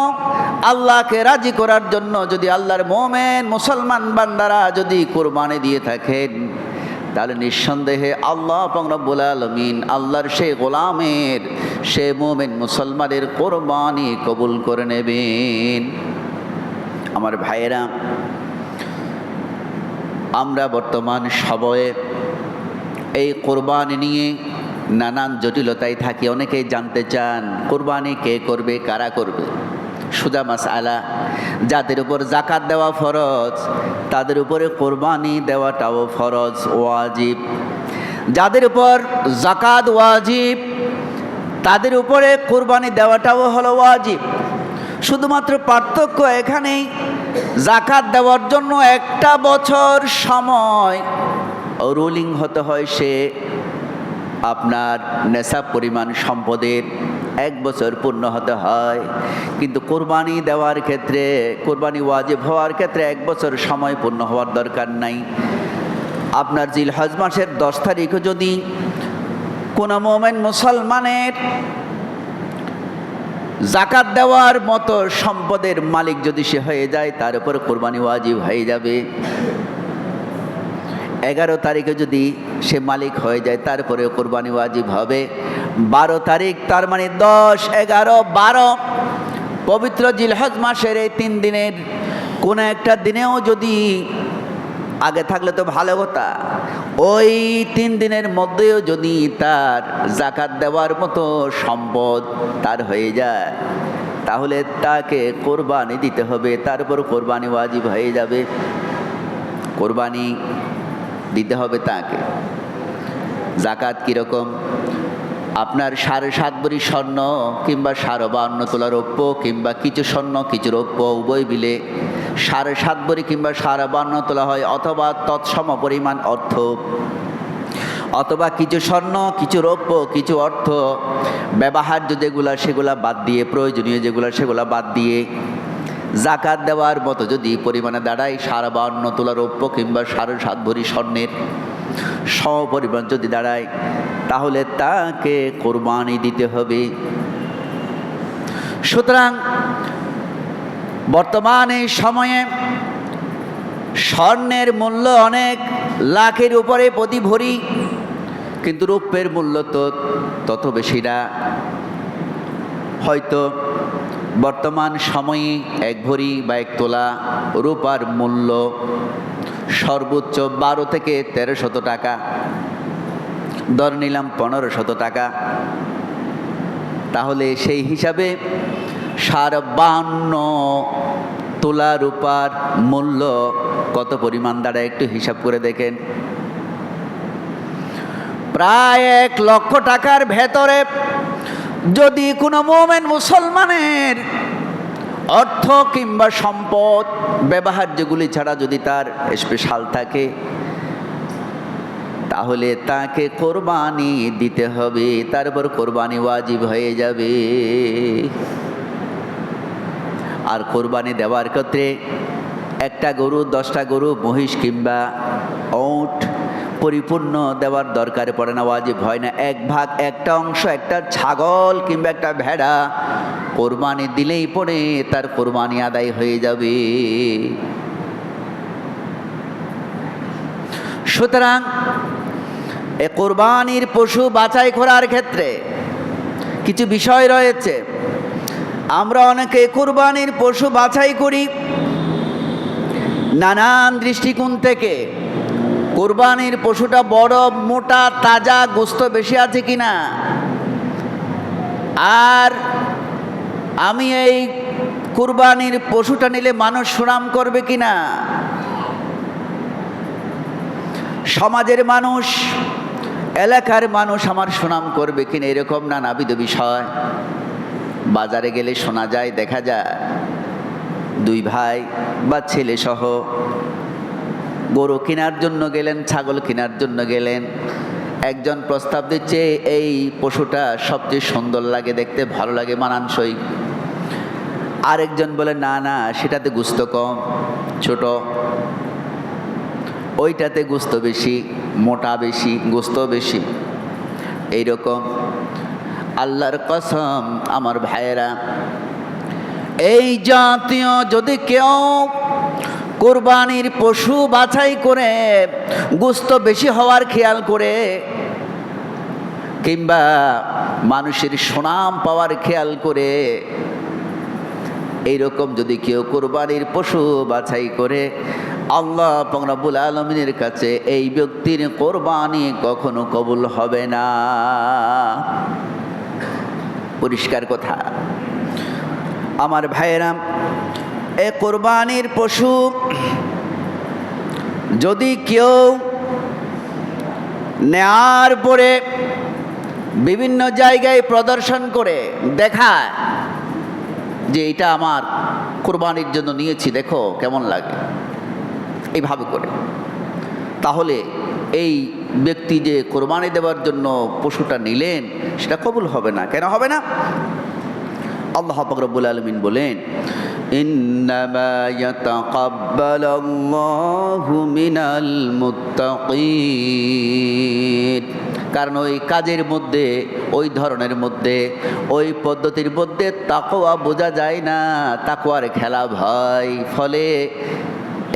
আল্লাহকে রাজি করার জন্য যদি আল্লাহর মুমিন মুসলমান বান্দারা যদি কুরবানি দিয়ে থাকেন, তাহলে নিঃসন্দেহে আল্লাহ পাক রব্বুল আলামিন আল্লাহর সেই গোলামের, সেই মুমিন মুসলমানের কুরবানি কবুল করে নেবেন। আমার ভাইয়েরা, আমরা বর্তমান সময়ে এই কোরবানি নিয়ে নানান জটিলতায় থাকি। অনেকেই জানতে চান কোরবানি কে করবে, কারা করবে। সুদা মাসআলা, যাদের উপর যাকাত দেওয়া ফরজ তাদের উপরে কোরবানি দেওয়াটাও ফরজ, ওয়াজিব। যাদের উপর যাকাত ওয়াজিব তাদের উপরে কোরবানি দেওয়াটাও হলো ওয়াজিব। শুধুমাত্র পার্থক্য এখানেই, যাকাত দেওয়ার জন্য একটা বছর সময় রুলিং হতে হয়, সে আপনার নেশাব পরিমাণ সম্পদের 1 বছর পূর্ণ হতে হয়। কিন্তু কোরবানি দেওয়ার ক্ষেত্রে, কোরবানি ওয়াজিব হওয়ার ক্ষেত্রে 1 বছর সময় পূর্ণ হওয়ার দরকার নাই। আপনার জিলহজ মাসের 10 তারিখে যদি কোনো মুমিন মুসলমানের যাকাত দেওয়ার মতো সম্পদের মালিক যদি সে হয়ে যায়, তার উপর কোরবানি ওয়াজিব হয়ে যাবে। 11 তারিখে যদি সে মালিক হয়ে যায় তারপরে কোরবানি ওয়াজিব হবে। 12 তারিখ, তার মানে 10, 11, 12 পবিত্র জিলহজ মাসের এই 3 দিনের কোনো একটা দিনেও যদি আগে থাকলে তো ভালো কথা, ওই 3 দিনের মধ্যেও যদি তার জাকাত দেওয়ার মতো সম্পদ তার হয়ে যায় তাহলে তাকে কোরবানি দিতে হবে, তারপর কোরবানি ওয়াজিব হয়ে যাবে। কোরবানি দিতে হবে তাকে। জাকাত কীরকম? আপনার 7.5 ভরি স্বর্ণ কিংবা 52 তোলা রৌপ্য কিংবা কিছু স্বর্ণ কিছু রৌপ্য উভয় মিলে 7.5 ভরি কিংবা 52 তোলা হয়, অথবা তৎসম পরিমাণ অর্থ, অথবা কিছু স্বর্ণ কিছু রৌপ্য কিছু অর্থ ব্যবহার্য যেগুলা সেগুলা বাদ দিয়ে, প্রয়োজনীয় যেগুলা সেগুলা বাদ দিয়ে জাকাত দেওয়ার মতো যদি পরিমাণে দাঁড়ায় 52 তোলা রৌপ্য কিংবা 7.5 ভরি স্বর্ণের সমপরিমাণ যদি দাঁড়ায় তাহলে তাকে কোরবানি দিতে হবে। সুতরাং বর্তমানে সময়ে স্বর্ণের মূল্য অনেক লাখের উপরে প্রতি ভরি, কিন্তু রৌপ্যের মূল্য তো তত বেশি না। হয়তো বর্তমান সময়ে 1 ভরি বা 1 তোলা রূপার মূল্য সর্বোচ্চ 12 থেকে 1300 টাকা, ধর নিলাম 1500 টাকা। তাহলে সেই হিসাবে 52 তোলা রূপার মূল্য কত পরিমাণ দাঁড়ায় একটু হিসাব করে দেখেন। প্রায় 1 লক্ষ টাকার ভেতরে যদি কোনো মুমিন মুসলমানের অর্থ কিংবা সম্পদ ব্যবহার্যগুলি ছাড়া যদি তার স্পেশাল থাকে তাহলে তাকে কোরবানি দিতে হবে, তারপর কোরবানি ওয়াজিব হয়ে যাবে। আর কোরবানি দেওয়ার ক্ষেত্রে 1টা গরু, 10টা গরু, মহিষ কিংবা উট পরিপূর্ণ দেওয়ার দরকার পড়ে না, ওয়াজিব হয় না। 1 ভাগ, 1টা অংশ, একটা ছাগল কিংবা একটা ভেড়া কোরবানি দিলেই পরে তার কোরবানি আদায় হয়ে যাবে। সুতরাং এ কোরবানির পশু বাছাই করার ক্ষেত্রে কিছু বিষয় রয়েছে। আমরা অনেকে কোরবানির পশু বাছাই করি নানান দৃষ্টিকোণ থেকে। কোরবানির পশুটা বড়, মোটা, তাজা, গোস্ত বেশি আছে কিনা, আর আমি এই কোরবানির পশুটা নিলে মানুষ সুনাম করবে কিনা, সমাজের মানুষ, এলাকার মানুষ আমার সুনাম করবে কিনা, এরকম নানাবিধ বিষয়। বাজারে গেলে শোনা যায়, দেখা যায় 2 ভাই বা ছেলে সহ গরু কেনার জন্য গেলেন, ছাগল কেনার জন্য গেলেন। একজন প্রস্তাব দিচ্ছে এই পশুটা সবচেয়ে সুন্দর লাগে, দেখতে ভালো লাগে, মানানসই। আরেকজন বলে না না, সেটাতে গোস্ত কম, ছোট, ওইটাতে গোস্ত বেশি, মোটা বেশি, গোস্ত বেশি। এইরকম আল্লাহর কসম আমার ভাইয়েরা, এই জাতীয় যদি কেউ কোরবানির পশু বাছাই করে গোস্ত বেশি হওয়ার খেয়াল করে কিংবা মানুষের সুনাম পাওয়ার খেয়াল করে এইরকম যদি কেউ কোরবানির পশু বাছাই করে, আল্লাহ পাক রব্বুল আলামিনের কাছে এই ব্যক্তির কোরবানি কখনো কবুল হবে না। পরিষ্কার কথা আমার ভাইয়েরা। এ কোরবানির পশু যদি কেউ নেয়ার পরে বিভিন্ন জায়গায় প্রদর্শন করে দেখায় যে এটা আমার কোরবানির জন্য নিয়েছি, দেখো কেমন লাগে, এইভাবে করে, তাহলে এই ব্যক্তি যে কোরবানি দেওয়ার জন্য পশুটা নিলেন সেটা কবুল হবে না। কেন হবে না? আল্লাহ পাক রব্বুল আলামিন বলেন, ইন্নামা ইয়াতাকাব্বালুল্লাহু মিনাল মুত্তাকিন। কারণ ওই কাজের মধ্যে, ওই ধরনের মধ্যে, ওই পদ্ধতির মধ্যে তাকওয়া বোঝা যায় না, তাকওয়ার খেলা ভয়। ফলে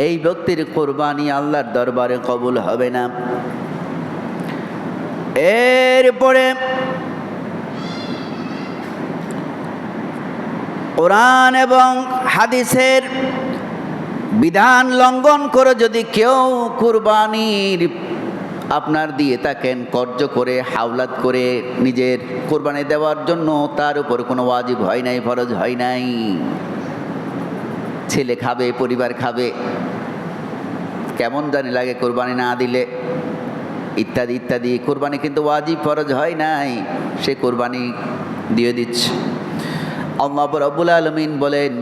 এই ব্যক্তির কোরবানি আল্লাহর দরবারে কবুল হবে না। এরপরে কোরআন এবং হাদিসের বিধান লঙ্ঘন করে যদি কেউ কুরবানির আপনার দিয়ে থাকেন কর্য করে হাওলাত করে নিজের কুরবানি দেওয়ার জন্য, তার উপর কোনো ওয়াজিব হয় নাই, ফরজ হয় নাই। ছেলে খাবে, পরিবার খাবে, কেমন জানি লাগে কুরবানি না দিলে, ইত্যাদি ইত্যাদি। কুরবানি কিন্তু ওয়াজিব ফরজ হয় নাই, সে কুরবানি দিয়ে দিচ্ছে। আল্লাহ রাব্বুল আলামিন বলেন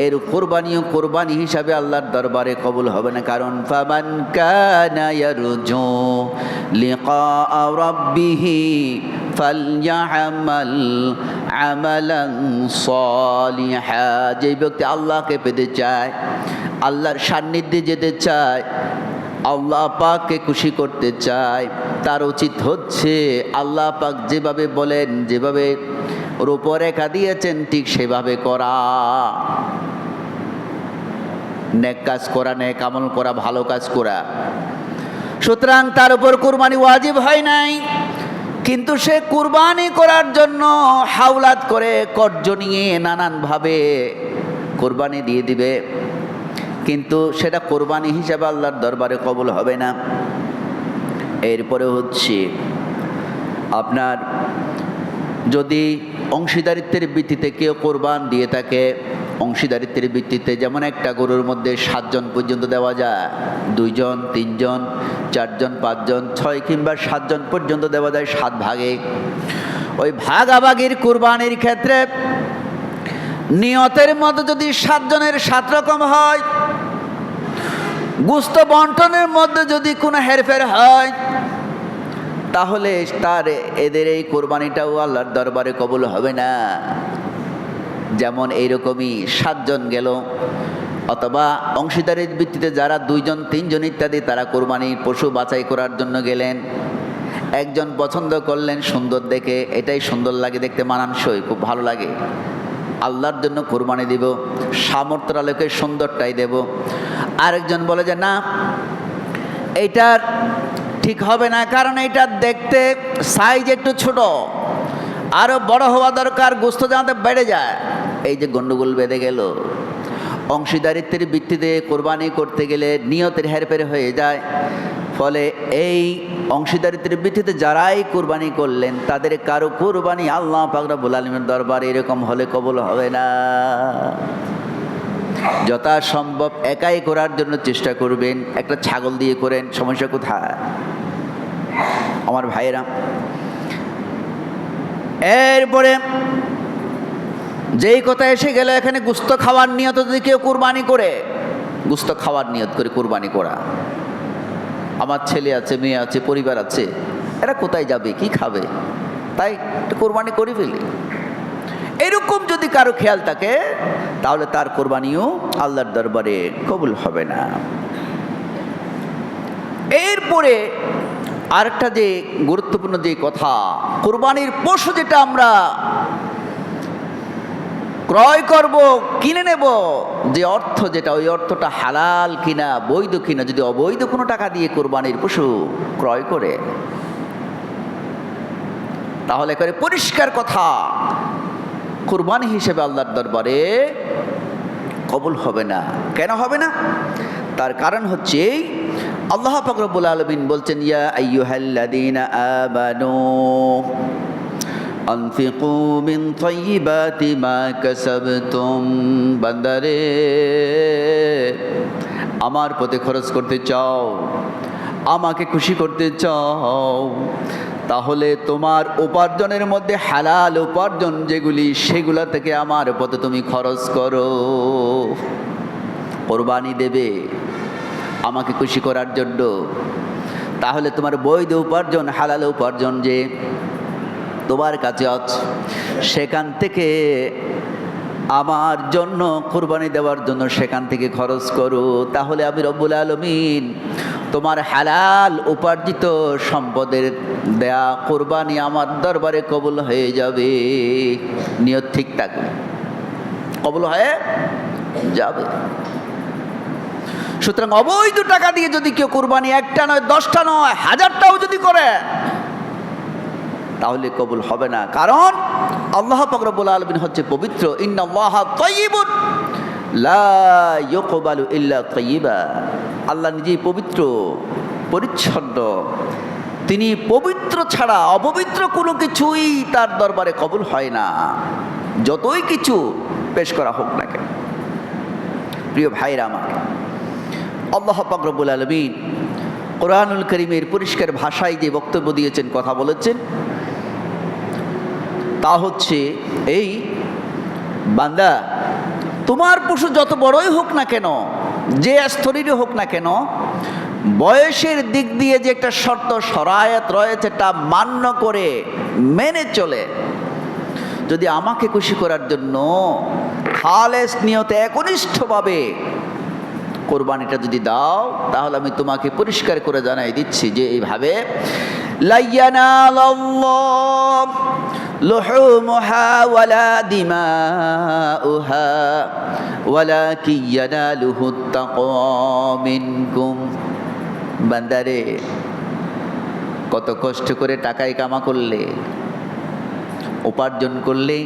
এর কুরবানিও কুরবানি হিসাবে আল্লাহর দরবারে কবুল হবে না। কারণ ফামান কানা ইয়ারজু লিকা রাব্বিহি ফালইআমাল আমালান সালিহা। যে ব্যক্তি আল্লাহকে পেতে চায়, আল্লাহর সান্নিধ্যে যেতে চায়, আল্লাহ পাককে খুশি করতে চায়, তার উচিত হচ্ছে আল্লাহ পাক যেভাবে বলেন, যেভাবে রূপরেখা দিয়েছেন ঠিক সেভাবে করা। নেক কাজ করা, নেক আমল করা, ভালো কাজ করা। সুতরাং তার উপর কুরবানি ওয়াজিব হয় নাই, কিন্তু সে কুরবানি করার জন্য হাওলাত করে কর্জ নিয়ে নানানভাবে কুরবানি দিয়ে দিবে, কিন্তু সেটা কোরবানি হিসাবে আল্লাহর দরবারে কবুল হবে না। এরপরে হচ্ছে আপনার যদি অংশীদারিত্বের ভিত্তিতে কেউ কোরবান দিয়ে থাকে, অংশীদারিত্বের ভিত্তিতে যেমন একটা গরুর মধ্যে 7 জন পর্যন্ত দেওয়া যায়, 2 জন, 3 জন, 4 জন, 5 জন, 6 কিংবা 7 জন পর্যন্ত দেওয়া যায় 7 ভাগে। ওই ভাগাভাগির কুরবানির ক্ষেত্রে নিয়তের মধ্যে যদি 7 জনের 7 রকম হয়, গোশত বন্টনের মধ্যে যদি কোনো হেরফের হয়, তাহলে তার এদের এই কোরবানিটাও আল্লাহর দরবারে কবুল হবে না। যেমন এইরকমই 7 জন গেল, অথবা অংশীদারির ভিত্তিতে যারা 2 জন, 3 জন ইত্যাদি, তারা কোরবানির পশু বাছাই করার জন্য গেলেন। একজন পছন্দ করলেন সুন্দর দেখে, এটাই সুন্দর লাগে দেখতে, মানানসই, খুব ভালো লাগে, আল্লাহর জন্য কোরবানি দিব, সামর্থ্যের আলোকে সুন্দরটাই দেব। আরেকজন বলে যে না, এইটার ঠিক হবে না, কারণ এইটা দেখতে সাইজ একটু ছোট, আরও বড় হওয়া দরকার, গোশত যাতে বেড়ে যায়। এই যে গন্ডগোল বেঁধে গেল। অংশীদারিত্বের ভিত্তিতে কোরবানি করতে গেলে নিয়তের হেরফের হয়ে যায়, ফলে এই অংশীদারিত্বের ভিত্তিতে যারাই কোরবানি করলেন তাদের কারো কোরবানি আল্লাহ পাক রব্বুল আলামিনের দরবারে এরকম হলে কবুল হবে না। যথাসম্ভব একাই করার জন্য চেষ্টা করবেন, একটা ছাগল দিয়ে করেন, সমস্যা কোথায় আমার ভাইয়েরা? এরপরে যেই কথা এসে গেল, এখানে গোশত খাওয়ার নিয়ত যদি কেউ কুরবানি করে, গোশত খাওয়ার নিয়ত করে কুরবানি করা, আমার ছেলে আছে, মেয়ে আছে, পরিবার আছে, এরা কোথায় যাবে, কি খাবে, তাই কোরবানি করে ফেলি, এরকম যদি কারো খেয়াল থাকে, তাহলে তার কোরবানিও আল্লাহর দরবারে কবুল হবে না। এরপরে আরেকটা যে গুরুত্বপূর্ণ যে কথা, কোরবানির পশু যেটা আমরা ক্রয় করব, কিনে নেব, যে অর্থ যেটা, ওই অর্থটা হালাল কিনা, বৈধ কিনা। যদি অবৈধ কোনো টাকা দিয়ে কোরবানির পশু ক্রয় করে, তাহলে করে পরিষ্কার কথা, কুরবানি হিসেবে আল্লাহর দরবারে কবুল হবে না। কেন হবে না? তার কারণ হচ্ছে আল্লাহ পাক রব্বুল আলামিন বলছেন, ইয়া আইয়ুহাল্লাযীনা আমানু আনফিকু মিন তাইয়্যিবাতি মা কাসাবতুম। বান্দারে, আমার পথে খরচ করতে চাও, আমাকে খুশি করতে চাও, তাহলে তোমার উপার্জনের মধ্যে হালাল উপার্জন যেগুলি, সেগুলা থেকে আমার পথে তুমি খরচ করো। কোরবানি দেবে আমাকে খুশি করার জন্য, তাহলে তোমার বৈধ উপার্জন, হালাল উপার্জন যে তোমার কাছে আছে, সেখান থেকে আমার জন্য কোরবানি দেওয়ার জন্য সেখান থেকে খরচ করো। তাহলে আমি রব্বুল আলামিন তোমার হালাল উপার্জিত সম্পদের দেয়া কোরবানি আমার দরবারে কবুল হয়ে যাবে। নিয়ত ঠিক থাকবে, কবুল হয়ে যাবে। সুতরাং অবৈধ টাকা দিয়ে যদি কেউ কুরবানি একটা নয়, 10টা নয়, 1000টাও যদি করে, তাহলে কবুল হবে না। কারণ আল্লাহ পাক রব্বুল আলামিন হচ্ছে পবিত্র। ইন্নাল্লাহা তাইয়্যিবুন লা ইউকবালু ইল্লা তাইয়্যিবা। আল্লাহ নিজেই পবিত্র, পরিচ্ছন্ন। তিনি পবিত্র ছাড়া অপবিত্র কোনো কিছুই তার দরবারে কবুল হয় না, যতই কিছু পেশ করা হোক না কেন। প্রিয় ভাইরা আমার, আল্লাহ পাক রব্বুল আলামিন কোরআনুল কারীমের পরিষ্কার ভাষায় যে বক্তব্য দিয়েছেন, কথা বলেছেন, তা হচ্ছে এই, বান্দা তোমার পশু যত বড়ই হোক না কেন, যে স্তরেরই হোক না কেন, বয়সের দিক দিয়ে যে একটা শর্ত শরায়ত রয়েছে, তা মান্য করে মেনে চলে যদি আমাকে খুশি করার জন্য খালেস নিয়তে একনিষ্ঠভাবে কোরবানিটা যদি দাও, তাহলে আমি তোমাকে পরিষ্কার করে জানাই দিচ্ছি যে এইভাবে লা ইয়ানালাল্লাহু লুহুমুহা ওয়ালা দিমাউহা ওয়ালাকিন ইয়ানালুহুত তাকওয়া মিনকুম। বান্দারে, কত কষ্ট করে টাকায় কামা করলে, উপার্জন করলে,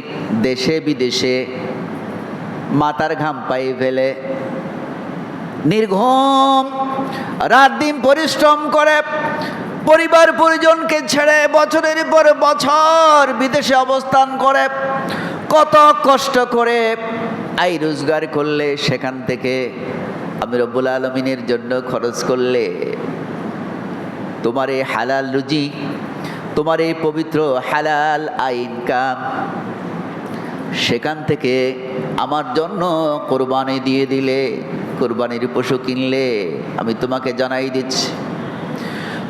দেশে বিদেশে মাথার ঘাম পায়ে ফেলে নির্ঘুম রাত দিন পরিশ্রম করে পরিবার পরিজনকে ছেড়ে বছরের পর বছর বিদেশে অবস্থান করে কত কষ্ট করে আয় রোজগার করলে, সেখান থেকে আমি রব্বুল আলামিনের জন্য খরচ করলে, তোমার এই হালাল রুজি, তোমার এই পবিত্র হালাল ইনকাম, সেখান থেকে আমার জন্য কোরবানি দিয়ে দিলে, কোরবানির পশু কিনলে, আমি তোমাকে জানাই দিচ্ছি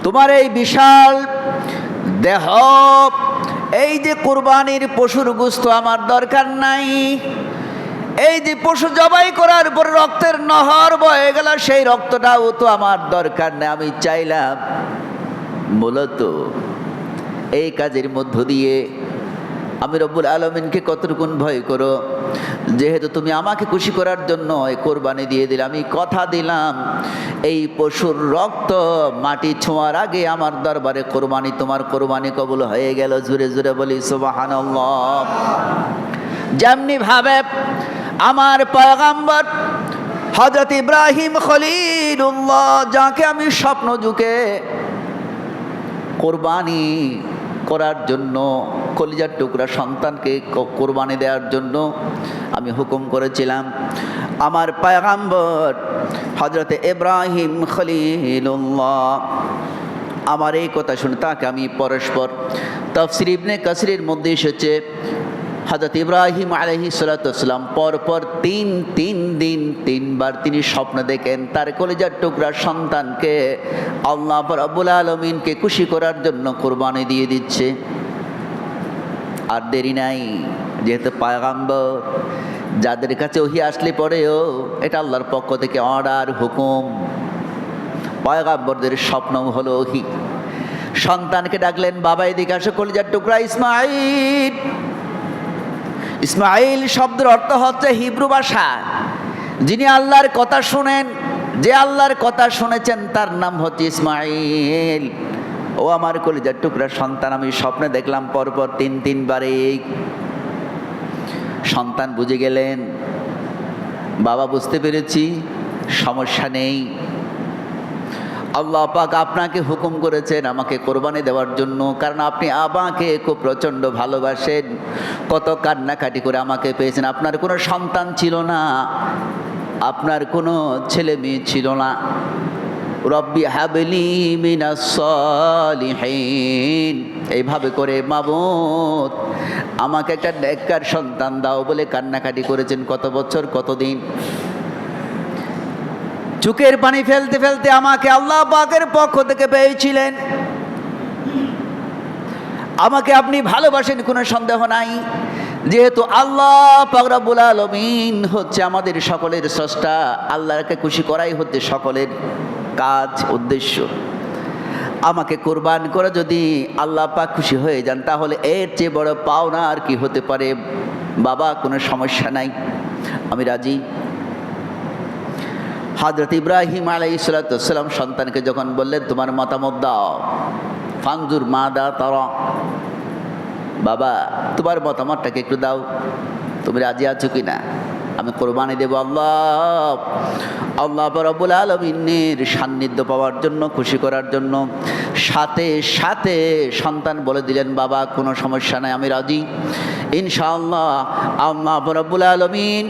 তোমার এই বিশাল দেহ, এই যে কোরবানির পশুর গোশত আমার দরকার নাই। এই যে পশু জবাই করার পর রক্তের নহর বয়ে গেল, সেই রক্তটাও তো আমার দরকার নেই। আমি চাইলাম মূলত এই কাজের মধ্য দিয়ে আমি রব্বুল আলামিনকে কতটুকুন ভয় করো, যেহেতু তুমি আমাকে খুশি করার জন্য এই কোরবানি দিয়ে দিলে, আমি কথা দিলাম এই পশুর রক্ত মাটি ছোঁয়ার আগে আমার দরবারে কোরবানি, তোমার কোরবানি কবুল হয়ে গেল। জোরে জোরে বলি সুবহানাল্লাহ। যেমনি ভাবে আমার পয়গম্বর হযরত ইব্রাহিম খলিলুল্লাহ, যাকে আমি স্বপ্ন যুগে কোরবানি করার জন্য, কলিজার টুকরা সন্তানকে কোরবানি দেওয়ার জন্য আমি হুকুম করেছিলাম, আমার পয়গম্বর হযরত ইব্রাহিম খলিলুল্লাহ আমার এই কথা শুনে তাকে আমি পরস্পর তাফসীর ইবনে কাসিরের মধ্যে এসেছে হযরত ইব্রাহিম আলাইহিস সালাতু ওয়াসসালাম পরপর তিনবার তিনি স্বপ্ন দেখেন তার কলিজার টুকরা সন্তানকে আল্লাহ রাব্বুল আলামিনকে খুশি করার জন্য কোরবানি দিয়ে দিচ্ছে। আর দেরি নাই, যেহেতু পয়গম্বর, যাদের কাছে ওহী আসলে পরেও এটা আল্লাহর পক্ষ থেকে অর্ডার, হুকুম। পয়গম্বরদের স্বপ্ন হলো ওহী। সন্তানকে ডাকলেন, বাবা এদিকে আসো, কলিজার টুকরা ইসমাঈল। ইসমাঈল শব্দের অর্থ হচ্ছে হিব্রু ভাষা, যিনি আল্লাহর কথা শুনেন, যে আল্লাহর কথা শুনেছেন তার নাম হচ্ছে ইসমাঈল। ও আমার কলিজার টুকরা সন্তান, আমি স্বপ্নে দেখলাম পরপর তিনবারে। সন্তান বুঝে গেলেন, বাবা বুঝতে পেরেছি, সমস্যা নেই, আল্লাহ পাক আপনাকে হুকুম করেছেন আমাকে কোরবানি দেওয়ার জন্য, কারণ আপনি আমাকে খুব প্রচণ্ড ভালোবাসেন, কত কান্নাকাটি করে আমাকে পেয়েছেন। আপনার কোনো সন্তান ছিল না, আপনার কোনো ছেলে মেয়ে ছিল না। রব্বি হাবলি মিনাস সালিহিন, এইভাবে করে মাবুদ আমাকে একটা নেককার সন্তান দাও বলে কান্নাকাটি করেছেন কত বছর, কতদিন। চোখের পানি ফেলতে ফেলতে আমাকে আল্লাহ পাকের পক্ষ থেকে পেয়েছিলেন। আমাকে আপনি ভালোবাসেন, কোনো সন্দেহ নাই। যেহেতু আল্লাহ পাক রব্বুল আলামিন হচ্ছে আমাদের সকলের স্রষ্টা, আল্লাহকে খুশি করাই হচ্ছে সকলের কাজ, উদ্দেশ্য। আমাকে কোরবান করে যদি আল্লাহ পাক খুশি হয়ে যান, তাহলে এর চেয়ে বড় পাওনা আর কি হতে পারে। বাবা কোনো সমস্যা নাই, আমি রাজি। হযরত ইব্রাহিম আলাইহিস সালাম সন্তানকে যখন বললেন তোমার মতামত দাও, ফানজুর মাদা তারা, বাবা তোমার মতামতটাকে একটু দাও, তুমি রাজি আছো কি না, আমি কোরবানি দেব আল্লাহ রাব্বুল আলামিনের সান্নিধ্য পাওয়ার জন্য, খুশি করার জন্য। সাথে সাথে সন্তান বলে দিলেন বাবা কোনো সমস্যা নাই, আমি রাজি, ইনশাআল্লাহ আল্লাহ রাব্বুল আলামিন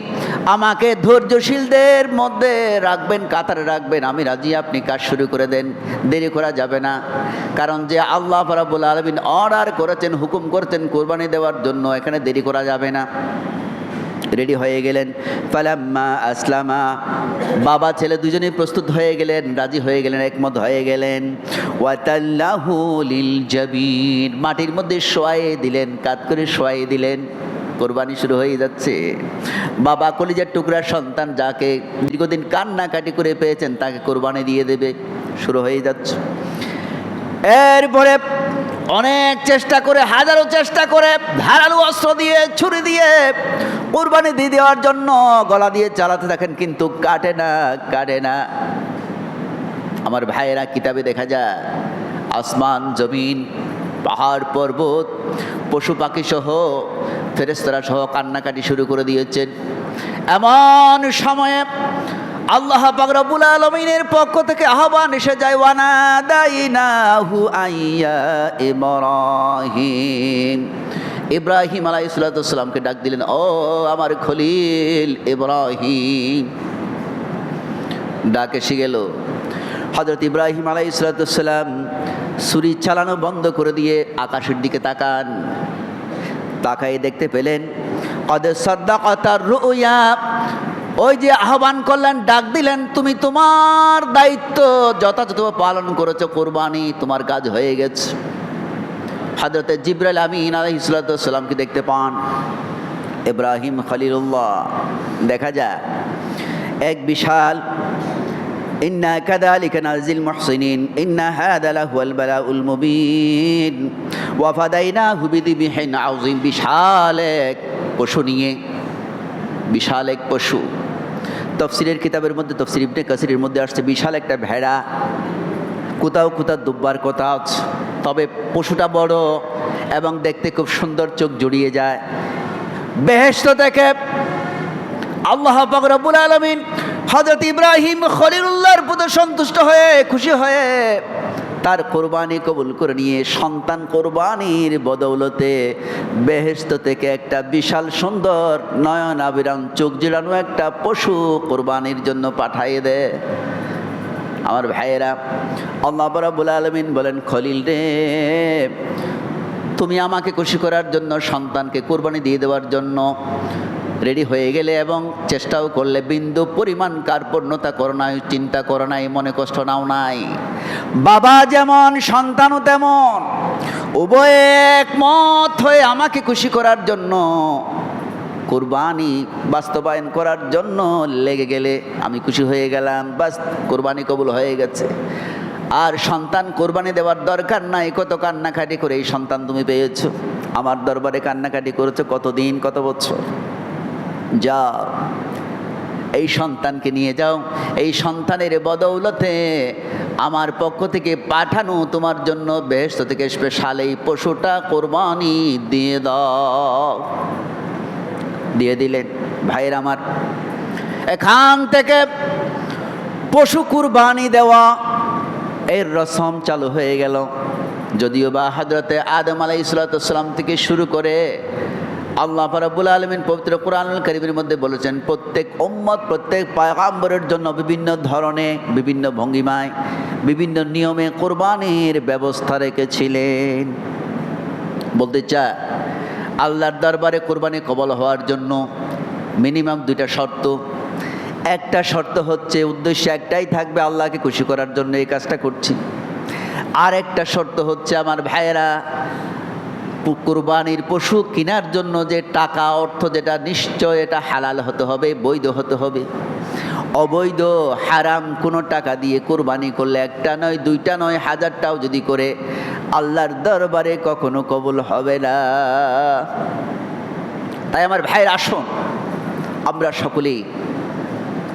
আমাকে ধৈর্যশীলদের মধ্যে রাখবেন, কাতারে রাখবেন, আমি রাজি, আপনি কাজ শুরু করে দেন, দেরি করা যাবে না। কারণ যে আল্লাহ রাব্বুল আলামিন অর্ডার করেছেন, হুকুম করেছেন কোরবানি দেওয়ার জন্য, এখানে দেরি করা যাবে না। রেডি হয়ে গেলেন। ফালাম্মা আসলামা, বাবা ছেলে দুজনেই প্রস্তুত হয়ে গেলেন, রাজি হয়ে গেলেন, একমত হয়ে গেলেন। ওয়াতাল্লাহু লিল জাবিন, মাটির মধ্যে শোয়াইয়ে দিলেন, কাত করে শোয়াইয়ে দিলেন। কোরবানি শুরু হয়ে যাচ্ছে। বাবা কলিজার টুকরার সন্তান যাকে দীর্ঘদিন কান্নাকাটি করে পেয়েছেন তাকে কোরবানি দিয়ে দেবে, শুরু হয়ে যাচ্ছে। এরপরে অনেক চেষ্টা করে, হাজারো চেষ্টা করে, ধারালো অস্ত্র দিয়ে, ছুরি দিয়ে কোরবানি দিয়ে দেওয়ার জন্য গলা দিয়ে চালাতে থাকেন, কিন্তু কাটে না। আমার ভাইয়েরা, কিতাবে দেখা যায় আসমান জমিন, পাহাড় পর্বত, পশু পাখি সহ, ফেরেশতারা সহ কান্নাকাটি শুরু করে দিয়েছেন। এমন সময়ে আল্লাহ পাক রব্বুল আলামিনের পক্ষ থেকে আহ্বান এসে যায়, ওয়ানাদাইনাহু আইয়া ইব্রাহিম, ইব্রাহিম আলাইহিস সালামকে ডাক দিলেন, ও আমার খলিল ইব্রাহিম। ডাক এসে গেল। হযরত ইব্রাহিম আলাইহিস সালাম ছুরি চালানো বন্ধ করে দিয়ে আকাশের দিকে তাকাই দেখতে পেলেন কদ সাদ্দাকাতার রুয়া, ওই যে আহ্বান করলেন, ডাক দিলেন, তুমি তোমার দায়িত্ব যথাযথ পালন করেছো, কোরবানি তোমার কাজ হয়ে গেছে। হযরত জিবরাইল আমিন আলাইহিস সালামকে দেখতে পান, ইব্রাহিম খলিলুল্লাহ। দেখা যায় এক বিশাল, ইন্না কাযালিকা নাজিল মুহসিনিন ইন্না হাযা লাহুয়াল বালাউল মুবিন ওয়া ফাদাইনাহু বিযিবহিন আযীম, বিশাল এক পশু নিয়ে, বিশাল এক পশু। তফসিরের কিতাবের মধ্যে, তফসির ইবনে কাসিরের মধ্যে আসছে বিশাল একটা ভেড়া, কোথাও দুব্বার কথা আছে, তবে পশুটা বড় এবং দেখতে খুব সুন্দর, চোখ জুড়িয়ে যায়। বেহেশত থেকে আল্লাহ পাক রব্বুল আলামিন হযরত ইব্রাহিম খলিলুল্লাহর প্রতি সন্তুষ্ট হয়ে, খুশি হয়ে তার কোরবানি কবুল করে নিয়ে সন্তান কোরবানির বদৌলতে বেহেশত থেকে একটা বিশাল সুন্দর, নয়ন আবিরাম, চোখ জুড়ানো একটা পশু কোরবানির জন্য পাঠিয়ে দেয়। আমার ভাইয়েরা, আল্লাহ রাব্বুল আলামিন বলেন, খলিল রে, তুমি আমাকে খুশি করার জন্য, সন্তানকে কোরবানি দিয়ে দেওয়ার জন্য রেডি হয়ে গেলে এবং চেষ্টাও করলে, বিন্দু পরিমাণ কার্পণ্যতা করো নাই, চিন্তা করো নাই, মনে কষ্ট নাও নাই। বাবা যেমন সন্তানও তেমন, উভয়ে একমত হয়ে আমাকে খুশি করার জন্য, কোরবানি বাস্তবায়ন করার জন্য লেগে গেলে আমি খুশি হয়ে গেলাম, বাস কোরবানি কবুল হয়ে গেছে। আর সন্তান কোরবানি দেওয়ার দরকার নাই, কত কান্নাকাটি করে এই সন্তান তুমি পেয়েছো, আমার দরবারে কান্নাকাটি করেছো কতদিন, কত বছর। যাও, এই সন্তানকে নিয়ে যাও, এই সন্তানের বদৌলতে আমার পক্ষ থেকে পাঠানো তোমার জন্য বেহেশত থেকে স্পেশাল এই পশুটা কোরবানি দিয়ে দাও। দিয়ে দিলেন। ভাইয়ের আমার, এখান থেকে পশু কুরবানি দেওয়া এর রসম চালু হয়ে গেল। যদিও বা হযরতে আদম আলাইহিস সালাম থেকে শুরু করে আল্লাহ রাব্বুল আলামিন পবিত্র কোরআনুল কারীমের মধ্যে বলেছেন, প্রত্যেক উম্মত, প্রত্যেক পয়গম্বরের জন্য বিভিন্ন ধরনে, বিভিন্ন ভঙ্গিমায়, বিভিন্ন নিয়মে কোরবানির ব্যবস্থা রেখেছিলেন। বলতে চায়, আল্লাহর দরবারে কোরবানি কবুল হওয়ার জন্য মিনিমাম দুইটা শর্ত। একটা শর্ত হচ্ছে, উদ্দেশ্য একটাই থাকবে, আল্লাহকে খুশি করার জন্য এই কাজটা করছি। আর একটা শর্ত হচ্ছে আমার ভাইয়েরা, কুরবানির পশু কেনার জন্য যে টাকা, অর্থ, যেটা নিশ্চয় এটা হালাল হতে হবে, বৈধ হতে হবে। অবৈধ হারাম কোনো টাকা দিয়ে কোরবানি করলে একটা নয়, দুইটা নয়, হাজারটাও যদি করে, আল্লাহর দরবারে কখনো কবুল হবে না। তাই আমার ভাইয়ের, আসুন আমরা সকলেই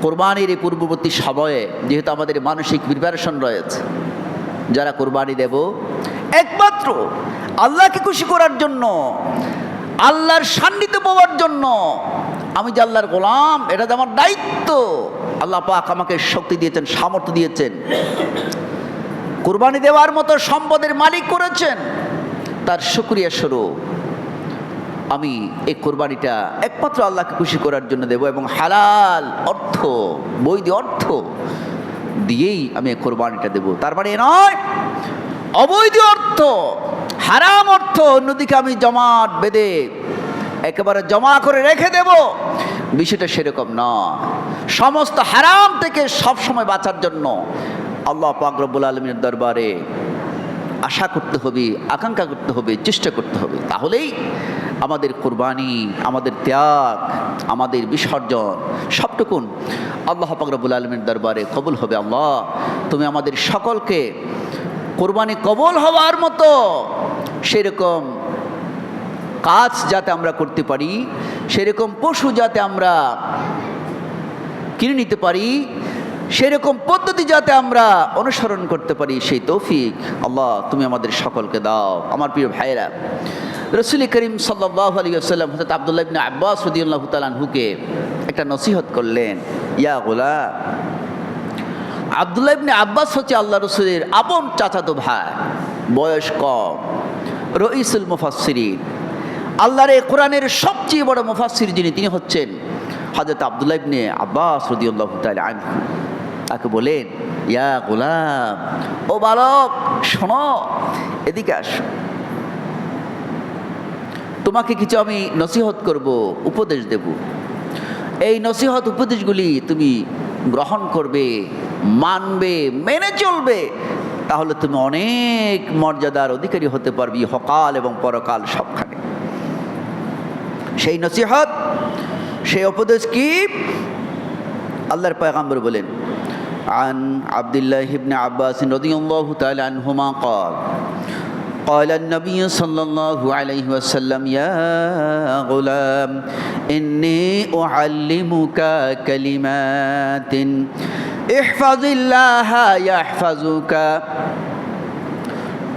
কোরবানির এই পূর্ববর্তী সময়ে যেহেতু আমাদের মানসিক প্রিপারেশন রয়েছে, যারা কোরবানি দেব একমাত্র আল্লাহকে খুশি করার জন্য, আল্লাহর সান্নিধ্য পাওয়ার জন্য। আমি যে আল্লাহর গোলাম, এটা যে আমার দায়িত্ব। আল্লাহ পাক আমাকে শক্তি দিয়েছেন, সামর্থ্য দিয়েছেন, কোরবানি দেওয়ার মতো সম্পদের মালিক করেছেন, তার শুকরিয়া স্বরূপ আমি এই কোরবানিটা একমাত্র আল্লাহকে খুশি করার জন্য দেব, এবং হালাল অর্থ, বৈধ অর্থ দিয়েই আমি এই কোরবানিটা দেব। তার মানে নয় অবৈধ অর্থ, হারাম অর্থ অন্যদিকে আমি জমাট বেঁধে একেবারে জমা করে রেখে দেব, বিষয়টা সেরকম নয়। সমস্ত হারাম থেকে সবসময় বাঁচার জন্য আল্লাহ পাক রব্বুল আলামিনের দরবারে আশা করতে হবে, আকাঙ্ক্ষা করতে হবে, চেষ্টা করতে হবে। তাহলেই আমাদের কোরবানি, আমাদের ত্যাগ, আমাদের বিসর্জন সবটুকুন আল্লাহ পাক রব্বুল আলামিনের দরবারে কবুল হবে। আল্লাহ, তুমি আমাদের সকলকে কোরবানি কবুল হওয়ার মতো সেরকম কাজ যাতে আমরা করতে পারি, সেরকম পশু যাতে আমরা কিনে নিতে পারি, সেরকম পদ্ধতি যাতে আমরা অনুসরণ করতে পারি, সেই তৌফিক আল্লাহ তুমি আমাদের সকলকে দাও। আমার প্রিয় ভাইয়েরা, রাসূল করিম সাল্লাল্লাহু আলাইহি ওয়াসাল্লাম হযরত আব্দুল্লাহ ইবনে আব্বাস রাদিয়াল্লাহু তাআলা আনহুকে একটা নসিহত করলেন। ইয়া গোলাম, আব্দুল্লাহ ইবনে আব্বাস হচ্ছে আল্লাহ রাসূলের আপন চাচাতো ভাই, বয়স কম, রইসুল মুফাসসিরিন, আল্লাহর এই কোরআনের সবচেয়ে বড় মুফাসসির যিনি, তিনি হচ্ছেন হযরত আব্দুল্লাহ ইবনে আব্বাস রাদিয়াল্লাহু তাআলা আনহু। তাকে বলেন, ইয়া গোলাম, ও বালক শোনো, এদিকে আসো, তোমাকে কিছু আমি নসিহত করব, উপদেশ দেব। এই নসিহত উপদেশগুলি তুমি গ্রহণ করবে, মানবে, মেনে চলবে, তাহলে তুমি অনেক মর্যাদার অধিকারী হতে পারবি হকাল এবং পরকাল সবখানে। সেই নসিহত, সেই উপদেশ কি? আল্লাহর পয়গম্বর বলেন, عن عبد الله بن عباس رضي الله تعالى عنهما قال قال النبي صلى الله عليه وسلم يا غلام إني أعلمك كلمات احفظ الله يحفظك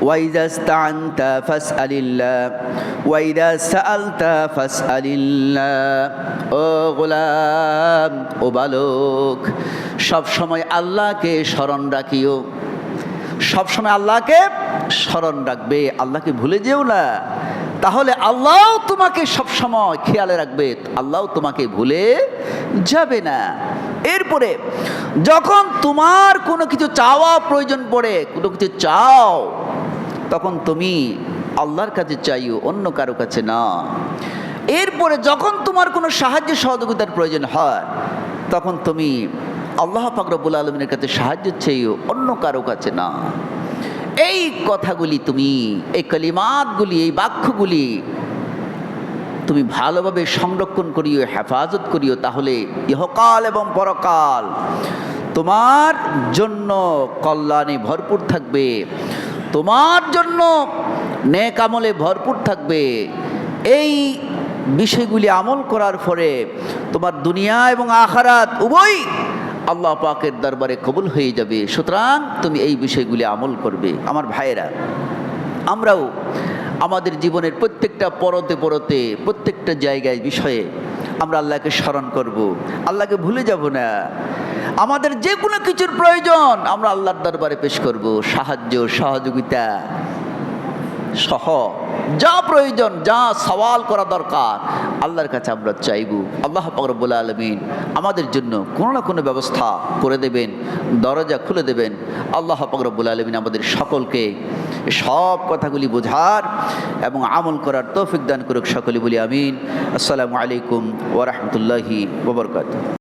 وإذا استعنت فاسأل الله وإذا سألت فاسأل الله। ও গোলাম, ও বালক, সব সময় আল্লাহকে স্মরণ রাখিও, সব সময় আল্লাহকে স্মরণ রাখবে, আল্লাহকে ভুলে যেও না, তাহলে আল্লাহ তোমাকে সব সময় খেয়ালে রাখবে, আল্লাহ তোমাকে ভুলে যাবে না। এরপরে যখন তোমার কোনো কিছু চাওয়া প্রয়োজন পড়ে, কোনো কিছু চাও, তখন তুমি আল্লাহর কাছে চাইও, অন্য কারো কাছে না। এরপরে যখন তোমার কোনো সাহায্য সহযোগিতার প্রয়োজন হয়, তখন তুমি আল্লাহ পাক রব্বুল আলামিনের কাছে সাহায্য চাইও, অন্য কারো কাছে না। এই কথাগুলি তুমি, এই কালিমাতগুলি, এই বাক্যগুলি তুমি ভালোভাবে সংরক্ষণ করিও, হেফাজত করিও, তাহলে ইহকাল এবং পরকাল তোমার জন্য কল্যাণে ভরপুর থাকবে, তোমার জন্য নেক আমলে ভরপুর থাকবে। এই বিষয়গুলি আমল করার পরে তোমার দুনিয়া এবং আখিরাত উভয় আল্লাহ পাকের দরবারে কবুল হয়ে যাবে। সুতরাং তুমি এই বিষয়গুলি আমল করবে। আমার ভাইয়েরা, আমরাও আমাদের জীবনের প্রত্যেকটা পরতে পরতে, প্রত্যেকটা জায়গায় বিষয়ে আমরা আল্লাহকে স্মরণ করব, আল্লাহকে ভুলে যাব না। আমাদের যে কোনো কিছুর প্রয়োজন আমরা আল্লাহর দরবারে পেশ করব, সাহায্য সহযোগিতা সহ যা প্রয়োজন, যা সওয়াল করা দরকার আল্লাহর কাছে আমরা চাইব। আল্লাহ পাক রব্বুল আলামিন আমাদের জন্য কোনো না কোনো ব্যবস্থা করে দেবেন, দরজা খুলে দেবেন। আল্লাহ পাক রব্বুল আলামিন আমাদের সকলকে সব কথাগুলি বোঝার এবং আমল করার তৌফিক দান করুক। সকলে বলি আমিন। আসসালামু আলাইকুম ওয়া রাহমাতুল্লাহি ওয়া বারাকাতুহু।